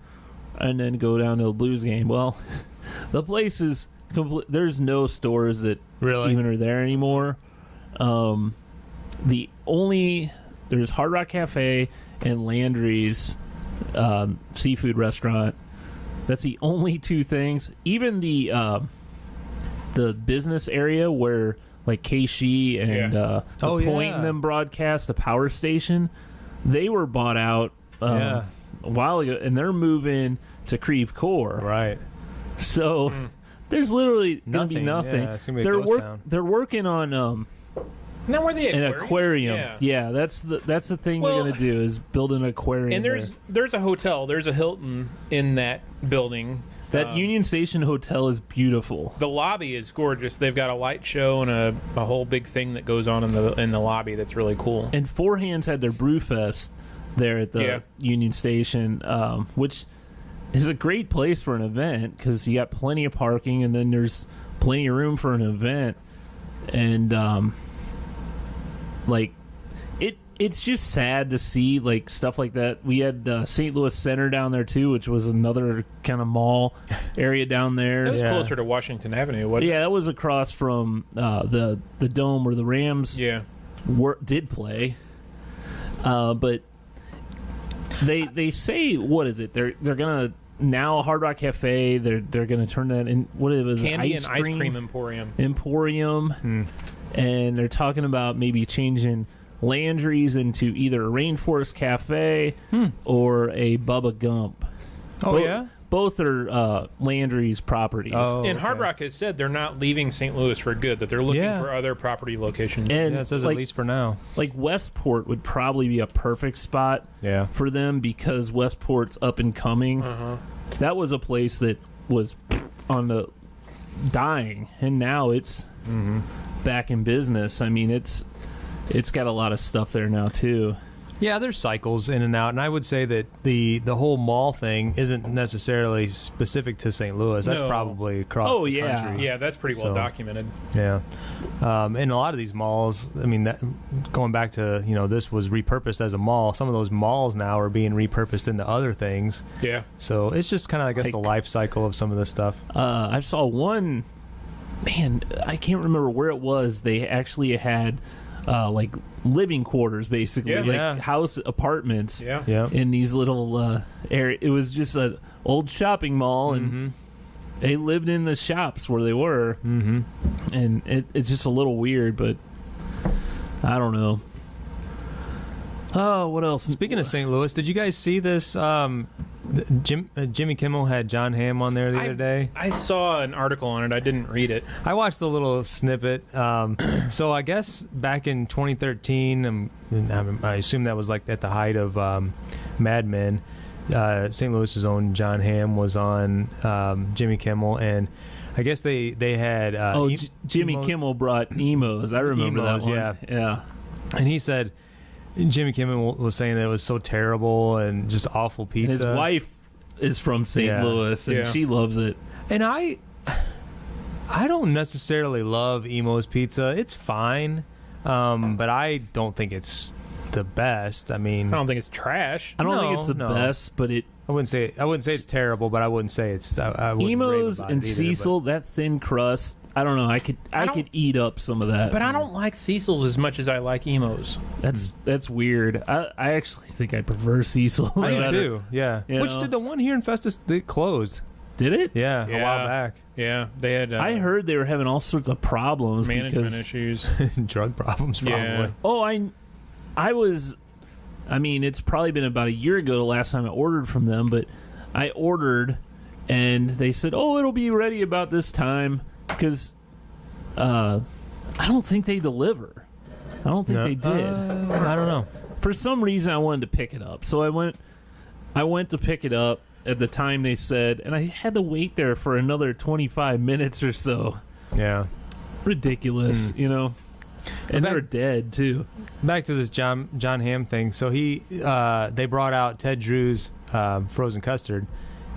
and then go down to the Blues game. Well, the place is there's no stores that even are there anymore. There's Hard Rock Cafe and Landry's seafood restaurant. That's the only 2 things. Even the business area where like Keishi and The Point and them broadcast, the power station, they were bought out a while ago, and they're moving to Creve Coeur. Right. So there's literally going to be nothing. Yeah, it's gonna be a ghost town. They're working on Now where the an aquarium. Yeah, that's the thing they're going to do is build an aquarium. And there's a hotel. There's a Hilton in that building. That Union Station Hotel is beautiful. The lobby is gorgeous. They've got a light show and a whole big thing that goes on in the lobby that's really cool. And Four Hands had their brew fest there at the Union Station, which is a great place for an event because you got plenty of parking and then there's plenty of room for an event. And it's just sad to see like stuff like that. We had St. Louis Center down there too, which was another kind of mall area down there. It was closer to Washington Avenue, wasn't it? Yeah, that was across from the dome where the Rams did play. But they say, what is it? They're gonna now Hard Rock Cafe. They're gonna turn that in. What it was? Candy ice and ice cream emporium. And they're talking about maybe changing Landry's into either a Rainforest Cafe or a Bubba Gump. Both are Landry's properties. And Hard Rock has said they're not leaving St. Louis for good, that they're looking for other property locations. And it says at least for now. Like Westport would probably be a perfect spot for them because Westport's up and coming. That was a place that was on the dying, and now it's back in business. I mean, it's got a lot of stuff there now too. Yeah, there's cycles in and out, and I would say that the whole mall thing isn't necessarily specific to St. Louis. That's probably across the country. Yeah, that's pretty well documented. Yeah, and a lot of these malls, I mean, going back to, this was repurposed as a mall. Some of those malls now are being repurposed into other things. Yeah. So it's just kind of, I guess, the life cycle of some of this stuff. I saw one, man, I can't remember where it was. They actually had like living quarters, basically, like house apartments in these little area. It was just an old shopping mall, and they lived in the shops where they were, and it's just a little weird, but I don't know. Oh, what else? Speaking of St. Louis, did you guys see this? Jimmy Kimmel had John Hamm on there the other day. I saw an article on it. I didn't read it. I watched the little snippet. So I guess back in 2013, I assume that was like at the height of Mad Men. St. Louis's own John Hamm was on Jimmy Kimmel, and I guess they had Jimmy Kimmel brought emos. I remember that one. Yeah. And he said, Jimmy Kimmel was saying that it was so terrible and just awful pizza. And his wife is from St. Louis, and she loves it. And I don't necessarily love Emo's pizza. It's fine, but I don't think it's the best. I mean, I don't think it's trash. I don't think it's the best, but it. I wouldn't say it's terrible, but I wouldn't say it's. I wouldn't Emo's and Cecil, that thin crust. I don't know. I could eat up some of that. But I don't like Cecil's as much as I like Emo's. That's weird. I actually think I prefer Cecil. I do too. Yeah. Which did the one here in Festus? They closed. Did it? Yeah, a while back. Yeah, they had. I heard they were having all sorts of problems, management issues, drug problems, probably. Yeah. Oh, I was. I mean, it's probably been about a year ago the last time I ordered from them, but I ordered, and they said, "Oh, it'll be ready about this time." Because I don't think they deliver. I don't think they did. I don't know. For some reason, I wanted to pick it up, so I went to pick it up at the time they said, and I had to wait there for another 25 minutes or so. Yeah. Ridiculous, you know. And back- they're dead too. Back to this John Hamm thing. So they brought out Ted Drew's frozen custard,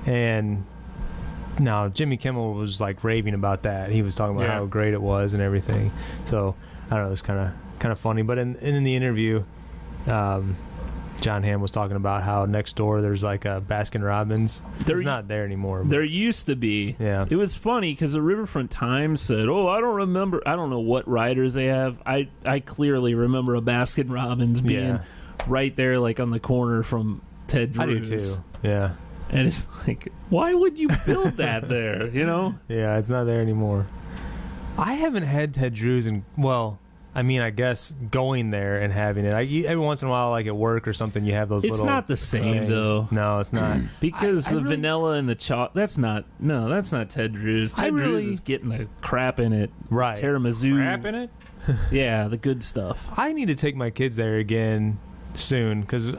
and now Jimmy Kimmel was like raving about that. He was talking about how great it was and everything. So I don't know, it was kind of funny. But in the interview, John Hamm was talking about how next door there's like a Baskin Robbins. It's not there anymore. But There used to be. Yeah. It was funny because the Riverfront Times said, "Oh, I don't remember. I don't know what riders they have. I clearly remember a Baskin Robbins being right there, like on the corner from Ted Drew's." I do too. Yeah. And it's like, why would you build that there? You know? Yeah, it's not there anymore. I haven't had Ted Drew's in, well, I mean, I guess going there and having it. Every once in a while, like at work or something, you have those little... It's not the same, things. though. No, it's not. Because I the really- vanilla and the chocolate, that's not Ted Drew's. Ted Drew's is getting the crap in it. Right. Tiramisu. Crap in it? Yeah, the good stuff. I need to take my kids there again soon, because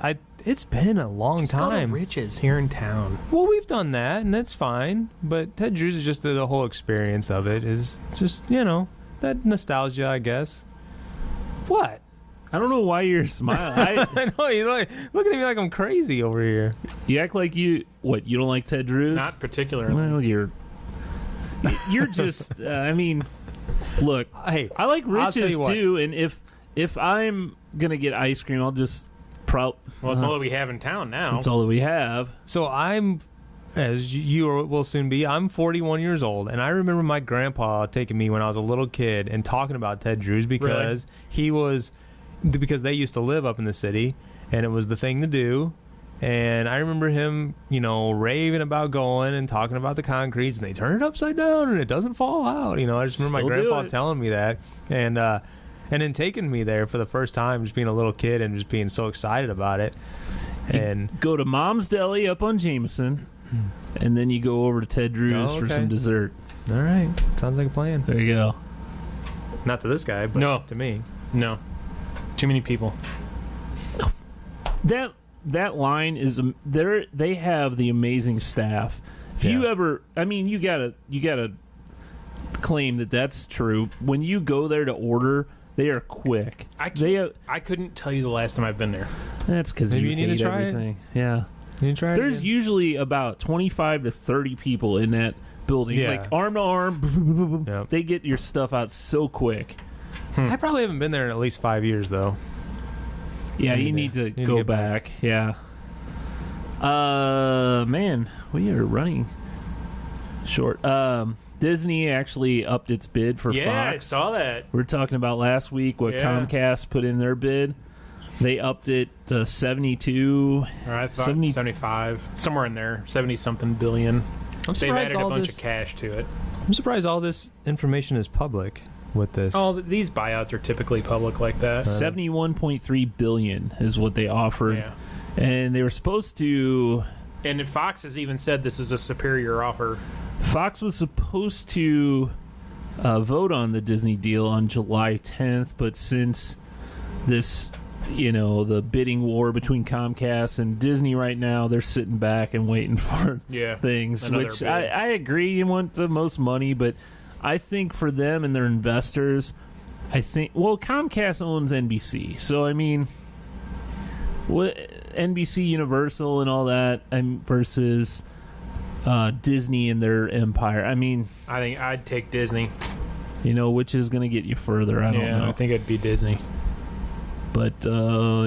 it's been a long time. Riches here in town. Well, we've done that, and that's fine. But Ted Drew's is just the whole experience of it is just, that nostalgia, I guess. What? I don't know why you're smiling. I know, you're like, looking at me like I'm crazy over here. You act like you don't like Ted Drew's? Not particularly. Well, you're just, I mean, look, Hey, I like I'll tell Riches you what. too, and if I'm going to get ice cream, I'll just Well, it's all that we have in town now. that's all that we have. So I'm, as you will soon be, I'm 41 years old, and I remember my grandpa taking me when I was a little kid and talking about Ted Drew's because because they used to live up in the city, and it was the thing to do. And I remember him, raving about going and talking about the concretes, and they turn it upside down and it doesn't fall out. I just remember Still my do grandpa it. telling me that, and then taking me there for the first time, just being a little kid and just being so excited about it. And Go to Mom's Deli up on Jameson, and then you go over to Ted Drew's Oh, for okay. some dessert. all right, sounds like a plan. There you go. Not to this guy, but No. to me. No. Too many people. That line is they have the amazing staff. If you Yeah. ever, I mean, you gotta claim that's true. When you go there to order, they are quick. I couldn't tell you the last time I've been there. That's because Maybe you you need to hate try it. everything. Yeah, You try it there's again? usually about 25 to 30 people in that building, Yeah. like arm to arm. Yep. They get your stuff out so quick. I probably haven't been there in at least 5 years, though. Yeah, you need need to to go get back. Yeah. Man, we are running short. Disney actually upped its bid for Yeah, I Fox. saw that. We were talking about last week what Yeah. Comcast put in their bid. They upped it to 72. Or I thought 70 75, somewhere in there, 70-something billion. I'm They've surprised added a all bunch this. of cash to it. I'm surprised all this information is public with this. Oh, these buyouts are typically public like that. 71.3 billion is what they offered. Yeah. And they were supposed to And Fox has even said this is a superior offer. Fox was supposed to vote on the Disney deal on July 10th, but since this, the bidding war between Comcast and Disney right now, they're sitting back and waiting for Yeah. things, Another which bid. I agree you want the most money, but I think for them and their investors, Comcast owns NBC, so I mean, what NBC Universal and all that versus Disney and their empire. I mean, I think I'd take Disney. which is going to get you further. I don't know. I think it'd be Disney. But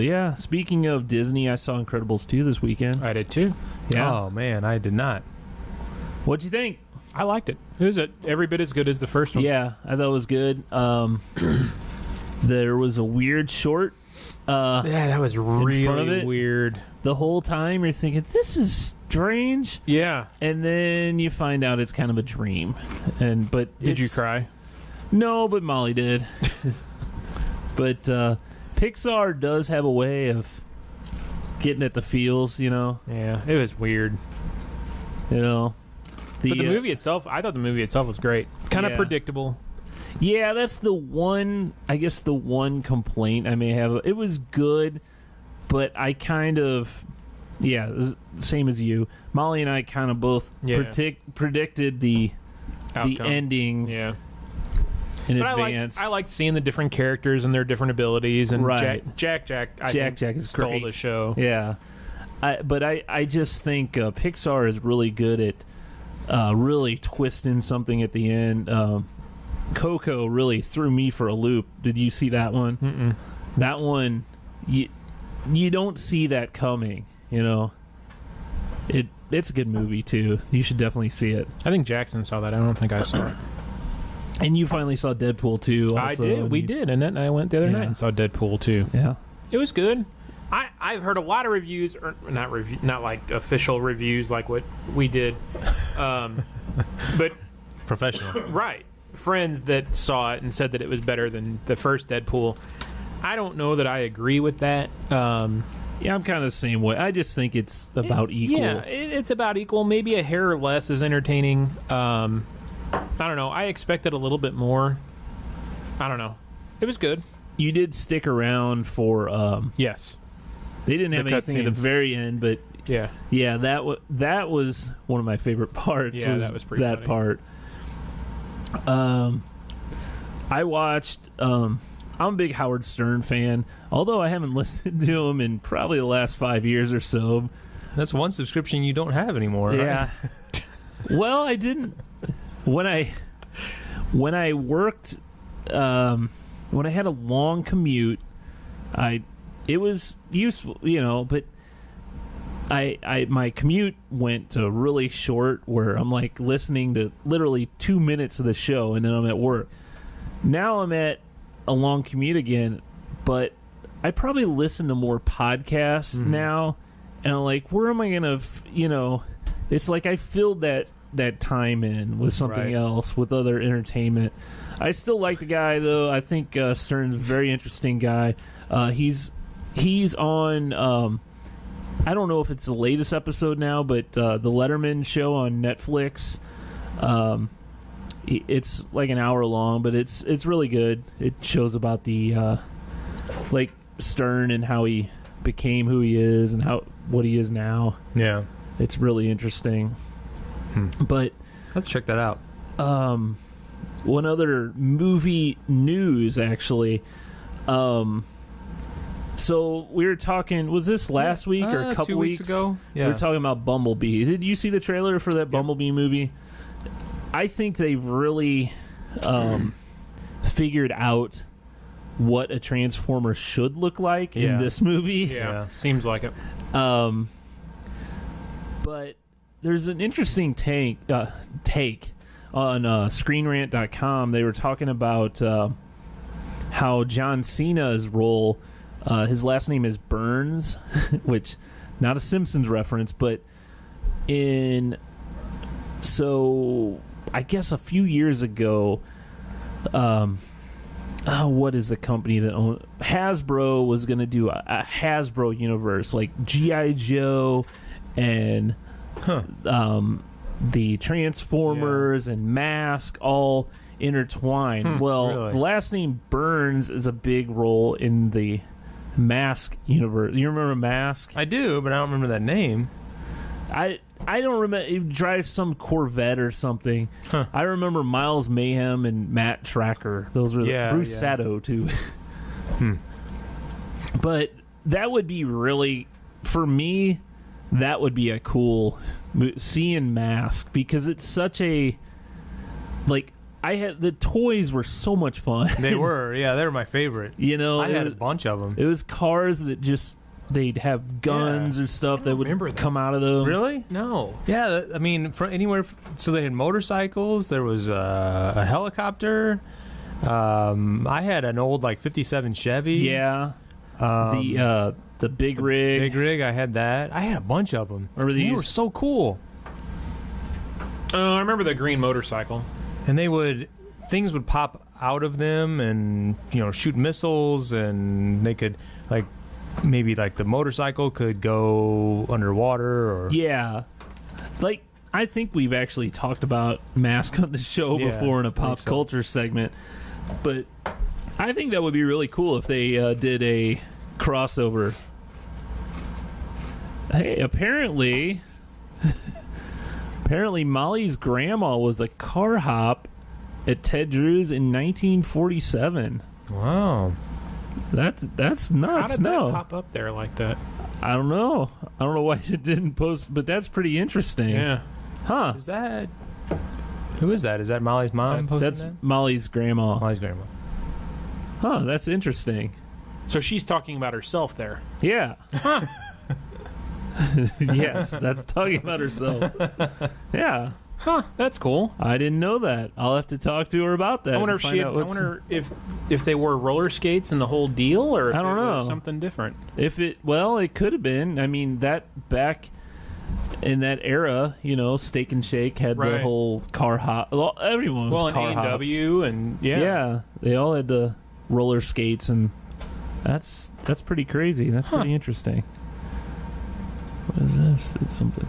yeah, speaking of Disney, I saw Incredibles 2 this weekend. I did too. Yeah. Oh, man, I did not. What'd you think? I liked it. It was every bit as good as the first one. Yeah, I thought it was good. There was a weird short. Yeah, that was front of really it? weird. The whole time you're thinking, this is strange. Yeah. And then you find out it's kind of a dream. But Did you it's- cry? No, but Molly did. But Pixar does have a way of getting at the feels, Yeah, it was weird. But the But the movie itself, I thought the movie itself was great. Kind of Yeah. predictable. Yeah, that's the one, I guess the one complaint I may have. It was good, but I kind of, same as you. Molly and I kind of both predicted the ending Yeah. in But advance. I liked seeing the different characters and their different abilities. And Right. Jack I think is stole great. the show. Yeah. But I just think Pixar is really good at really twisting something at the end. Coco really threw me for a loop. Did you see that one? Mm-mm. That one, you don't see that coming, you know. It's a good movie, too. You should definitely see it. I think Jackson saw that. I don't think I saw it. And you finally saw Deadpool 2 also. I did. We did. And then I went the other night and saw Deadpool 2. Yeah. It was good. I've heard a lot of reviews, or not like official reviews like what we did, but Professional. right, friends that saw it and said that it was better than the first Deadpool. I don't know that I agree with that. Yeah, I'm kind of the same way. I just think it's about equal. Yeah, it's about equal. Maybe a hair less is entertaining. I don't know. I expected a little bit more. I don't know. It was good. You did stick around for Yes. they didn't have The anything at the cutscenes. very end, but Yeah. yeah, that was one of my favorite parts. Yeah, that was pretty that funny. part. I watched. I'm a big Howard Stern fan, although I haven't listened to him in probably the last 5 years or so. That's one subscription you don't have anymore. Yeah. Right? Well, I didn't when I worked. When I had a long commute, it was useful, you know, but my commute went to really short where I'm like listening to literally 2 minutes of the show and then I'm at work. Now I'm at a long commute again, but I probably listen to more podcasts now, and I'm like, where am I gonna, it's like I filled that time in with something else, with other entertainment. I still like the guy though. I think Stern's a very interesting guy. He's on. I don't know if it's the latest episode now, but the Letterman show on Netflix. It's like an hour long, but it's really good. It shows about the like Stern and how he became who he is and what he is now. Yeah. It's really interesting. But Let's check that out. one other movie news, actually. So we were talking, was this last week or a couple 2 weeks ago? Yeah. We were talking about Bumblebee. Did you see the trailer for that Bumblebee movie? I think they've really figured out what a Transformer should look like in this movie. Yeah. Seems like it. But there's an interesting take on ScreenRant.com. They were talking about how John Cena's role, his last name is Burns, which not a Simpsons reference, but so I guess a few years ago, what is the company that owned Hasbro was going to do a Hasbro universe, like G.I. Joe and the Transformers and Mask all intertwined. Really? The last name Burns is a big role in the Mask universe. You remember Mask? I do, but I don't remember that name. I don't remember. He drives some Corvette or something. I remember Miles Mayhem and Matt Tracker. Those were Bruce Sato too. But that would be really, for me, that would be a cool seeing Mask, because it's such a, like, the toys were so much fun. They were, they were my favorite. You know, I had a bunch of them. It was cars that just, they'd have guns or stuff that would come out of them. Really? No. Yeah, I mean, so they had motorcycles. There was a helicopter. I had an old, like, 57 Chevy. Yeah. The big rig. Big rig, I had that. I had a bunch of them. They were so cool. I remember the green motorcycle. And things would pop out of them and, shoot missiles, and they could, like, maybe, like, the motorcycle could go underwater or... Yeah. Like, I think we've actually talked about Mask on the show before in a pop culture segment. But I think that would be really cool if they did a crossover. Hey, apparently Molly's grandma was a car hop at Ted Drew's in 1947. Wow. That's nuts. How did no, that pop up there like that? I don't know. I don't know why it didn't post, but that's pretty interesting. Yeah. Huh? Is that... Who is that? Is that Molly's mom posting That's that? Molly's grandma. Molly's grandma. Huh? That's interesting. So she's talking about herself there. Yeah. Yes, that's talking about herself. Yeah. Huh, that's cool. I didn't know that. I'll have to talk to her about that. I wonder and if find she had, out I what's- wonder if they wore roller skates in the whole deal, or if I don't it was know. something different. If it, well, it could have been. I mean, that back in that era, you know, Steak and Shake had the Right. whole car hop. Well, everyone was Well, car and hops. A&W and Yeah, they all had the roller skates, and that's pretty crazy. That's pretty interesting. What is this? It's something.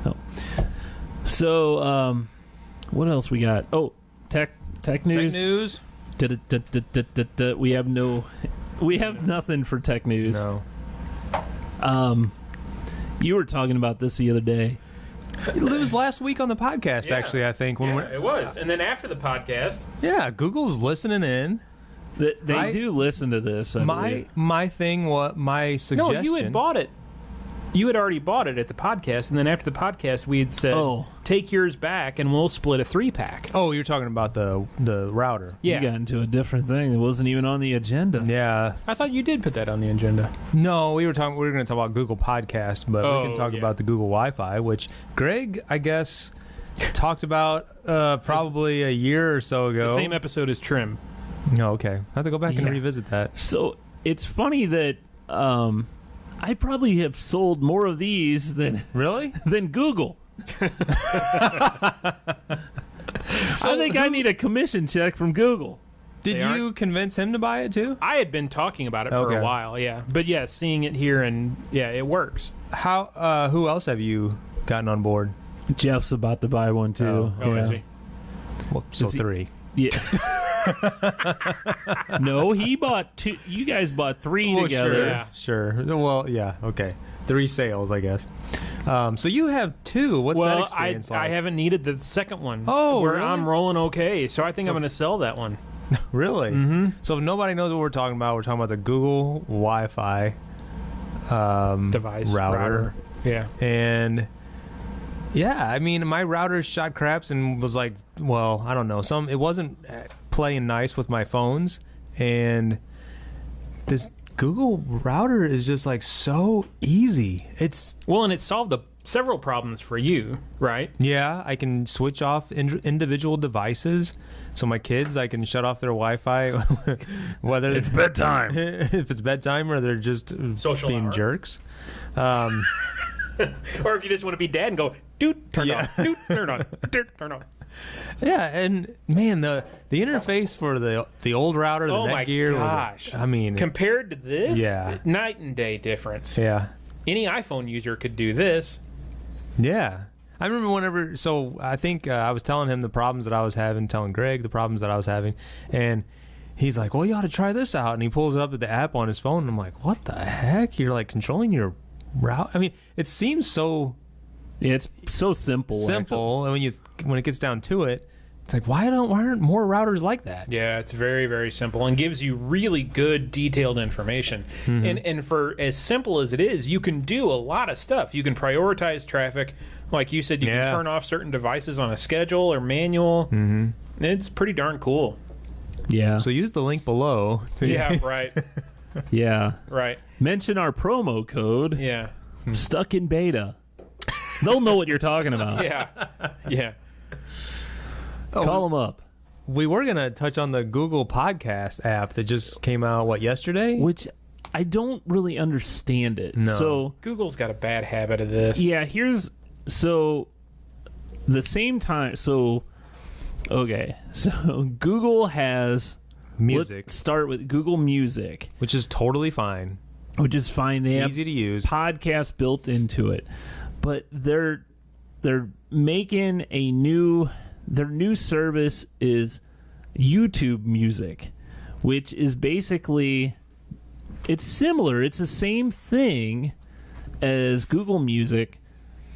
Oh, so what else we got? Oh, tech news. Tech news. We have nothing for tech news. No. You were talking about this the other day. It was last week on the podcast, Yeah. actually, I think. When Yeah, it was. And then after the podcast, Google's listening in. They do listen to this. I believe. My thing, my suggestion... no, you had bought it. You had already bought it at the podcast, and then after the podcast, we had said, Oh. take yours back, and we'll split a 3-pack. Oh, you're talking about the router. Yeah. You got into a different thing that wasn't even on the agenda. Yeah. I thought you did put that on the agenda. No, we were going to talk about Google Podcast, but we can talk about the Google Wi-Fi, which Greg, I guess, talked about probably a year or so ago. The same episode as Trim. No, okay. I have to go back and Yeah. revisit that. So it's funny that I probably have sold more of these than Really? Google. I think I need a commission check from Google. Did They you convince him to buy it too? I had been talking about it for Okay. a while, yeah. But yeah, seeing it here, and yeah, it works. How? Who else have you gotten on board? Jeff's about to buy one too. Oh, is he? Well, so Is he- 3. Yeah. No, he bought 2. You guys bought 3 together. Sure. Yeah. Sure. Well, yeah. Okay. 3 sales, I guess. So you have 2. What's that Well, experience like? I haven't needed the second one. Oh, where really? I'm rolling okay. So I think I'm going to sell that one. Really? Mm-hmm. So if nobody knows what we're talking about the Google Wi-Fi Device. router. Yeah. And yeah, I mean, my router shot craps and was like, well, I don't know. It wasn't playing nice with my phones. And this Google router is just like so easy. It's, Well, and it solved several problems for you, right? yeah, I can switch off individual devices. So my kids, I can shut off their Wi-Fi whether It's bedtime. if it's bedtime or they're just Social being hour. jerks. Or if you just want to be dad and go, dude, turn on. Dude, turn on. Dude, turn on. Yeah, and man, the interface for the old router, the Oh my Netgear gosh. was, I mean, Compared to this, Yeah. night and day difference. yeah. Any iPhone user could do this. Yeah. I remember so I think I was telling him the problems that I was having, telling Greg the problems that I was having, and he's like, well, you ought to try this out. And he pulls up the app on his phone, and I'm like, what the heck? You're like controlling your route? I mean, it seems so Yeah, it's so simple. simple, and when it gets down to it, it's like, why aren't more routers like that? Yeah, it's very, very simple and gives you really good detailed information. And for as simple as it is, you can do a lot of stuff. You can prioritize traffic. Like you said, you Yeah. can turn off certain devices on a schedule or manual. Mm-hmm. It's pretty darn cool. Yeah. So use the link below. Yeah, right. Yeah. Right. Mention our promo code, Yeah. Stuck in Beta. They'll know what you're talking about. Yeah. Yeah. Call them up. We were going to touch on the Google Podcast app that just came out, yesterday? Which I don't really understand it. No. So, Google's got a bad habit of this. yeah, so the same time, okay, so Google has Music. Let's start with Google Music, Which is totally fine. which is fine. They have Easy to use. podcasts built into it, but they're making their new service is YouTube Music, which is basically, it's similar. It's the same thing as Google Music,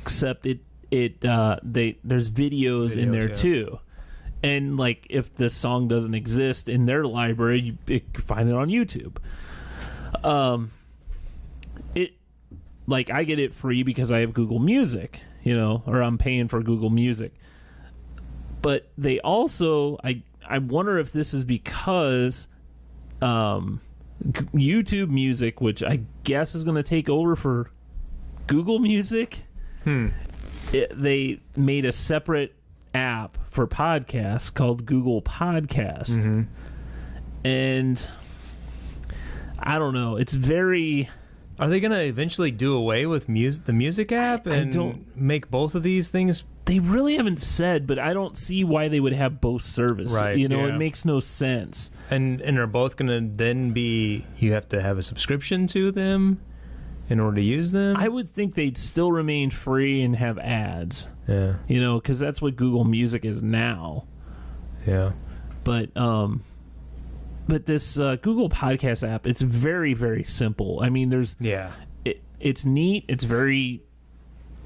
except there's videos in there too. And like, if the song doesn't exist in their library, you can find it on YouTube. Like, I get it free because I have Google Music, or I'm paying for Google Music. But they also, I wonder if this is because YouTube Music, which I guess is going to take over for Google Music, they made a separate app for podcasts called Google Podcast. Mm-hmm. And I don't know. It's very... Are they going to eventually do away with the music app and make both of these things? They really haven't said, but I don't see why they would have both services. Right, It makes no sense. And are both going to then be, you have to have a subscription to them in order to use them? I would think they'd still remain free and have ads. Yeah. Because that's what Google Music is now. Yeah. But this Google Podcast app, it's very, very simple. I mean, it's neat. It's very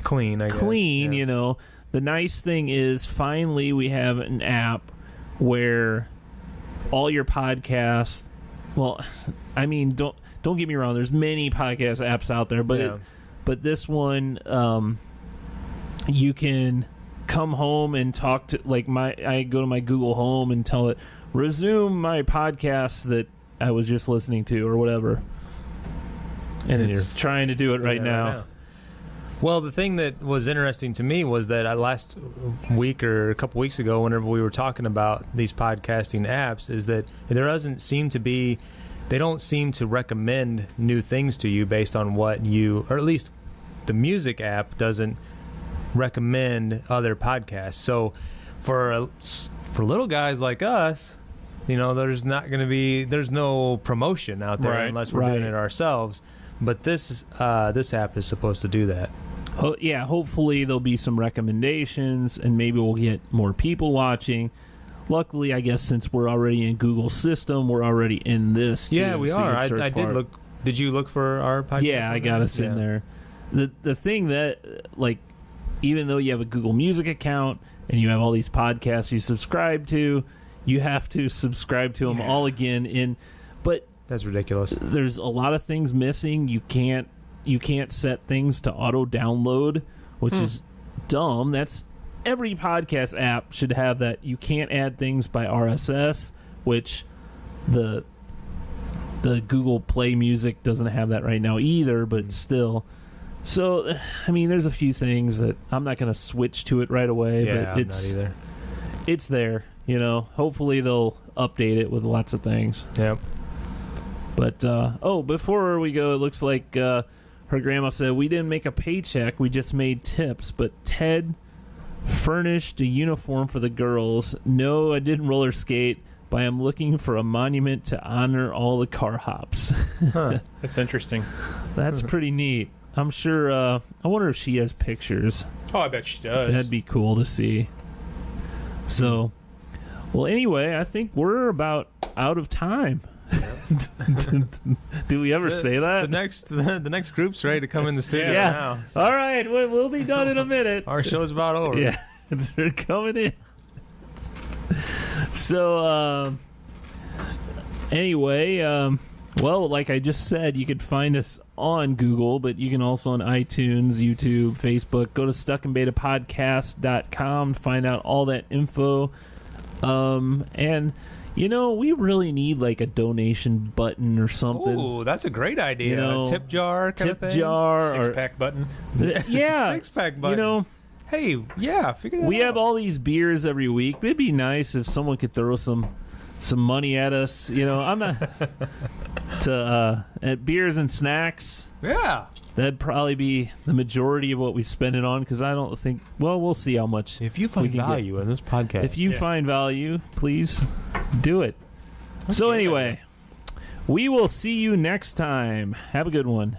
clean, I guess. Clean, The nice thing is, finally, we have an app where all your podcasts. Well, I mean, don't get me wrong. There's many podcast apps out there, but but this one, you can come home and talk to I go to my Google Home and tell it, resume my podcast that I was just listening to or whatever. And then you're trying to do it right now. Well, the thing that was interesting to me was that last week or a couple weeks ago, whenever we were talking about these podcasting apps, is that there doesn't seem to be, they don't seem to recommend new things to you based on what you, or at least the music app doesn't recommend other podcasts. So for little guys like us, there's no promotion out there unless we're doing it ourselves. But this app is supposed to do that. Oh, yeah, hopefully there'll be some recommendations, and maybe we'll get more people watching. Luckily, I guess since we're already in Google's system, we're already in this. Yeah, we are. I did look. Did you look for our podcast? Yeah, I got us in there. The thing that, even though you have a Google Music account and you have all these podcasts you subscribe to, you have to subscribe to them all again. But that's ridiculous. There's a lot of things missing. You can't set things to auto download, which is dumb. That's every podcast app should have that. You can't add things by RSS, which the Google Play Music doesn't have that right now either, but still. So, I mean, there's a few things that I'm not going to switch to it right away, but it's not either. It's there, Hopefully they'll update it with lots of things. Yep. But, before we go, it looks like her grandma said, we didn't make a paycheck, we just made tips. But Ted furnished a uniform for the girls. No, I didn't roller skate, but I'm looking for a monument to honor all the car hops. Huh. That's interesting. That's pretty neat. I'm sure, I wonder if she has pictures. Oh, I bet she does. That'd be cool to see. So, well, anyway, I think we're about out of time. Do we ever say that? The next group's ready to come in the studio now. So. All right, we'll be done in a minute. Our show's about over. Yeah, they're coming in. So, anyway, well, like I just said, you could find us on Google, but you can also on iTunes, YouTube, Facebook. Go to stuckandbetapodcast.com to find out all that info. And we really need like a donation button or something. Ooh, that's a great idea. A tip jar kind of thing. Tip jar. Six-pack button. Yeah. Six-pack button. Hey, yeah, figure that out. We have all these beers every week. It'd be nice if someone could throw some money at us. I'm not at beers and snacks. Yeah. That'd probably be the majority of what we spend it on, because I don't think... Well, we'll see how much... If you find value in this podcast... If you find value, please do it. Okay. So anyway, we will see you next time. Have a good one.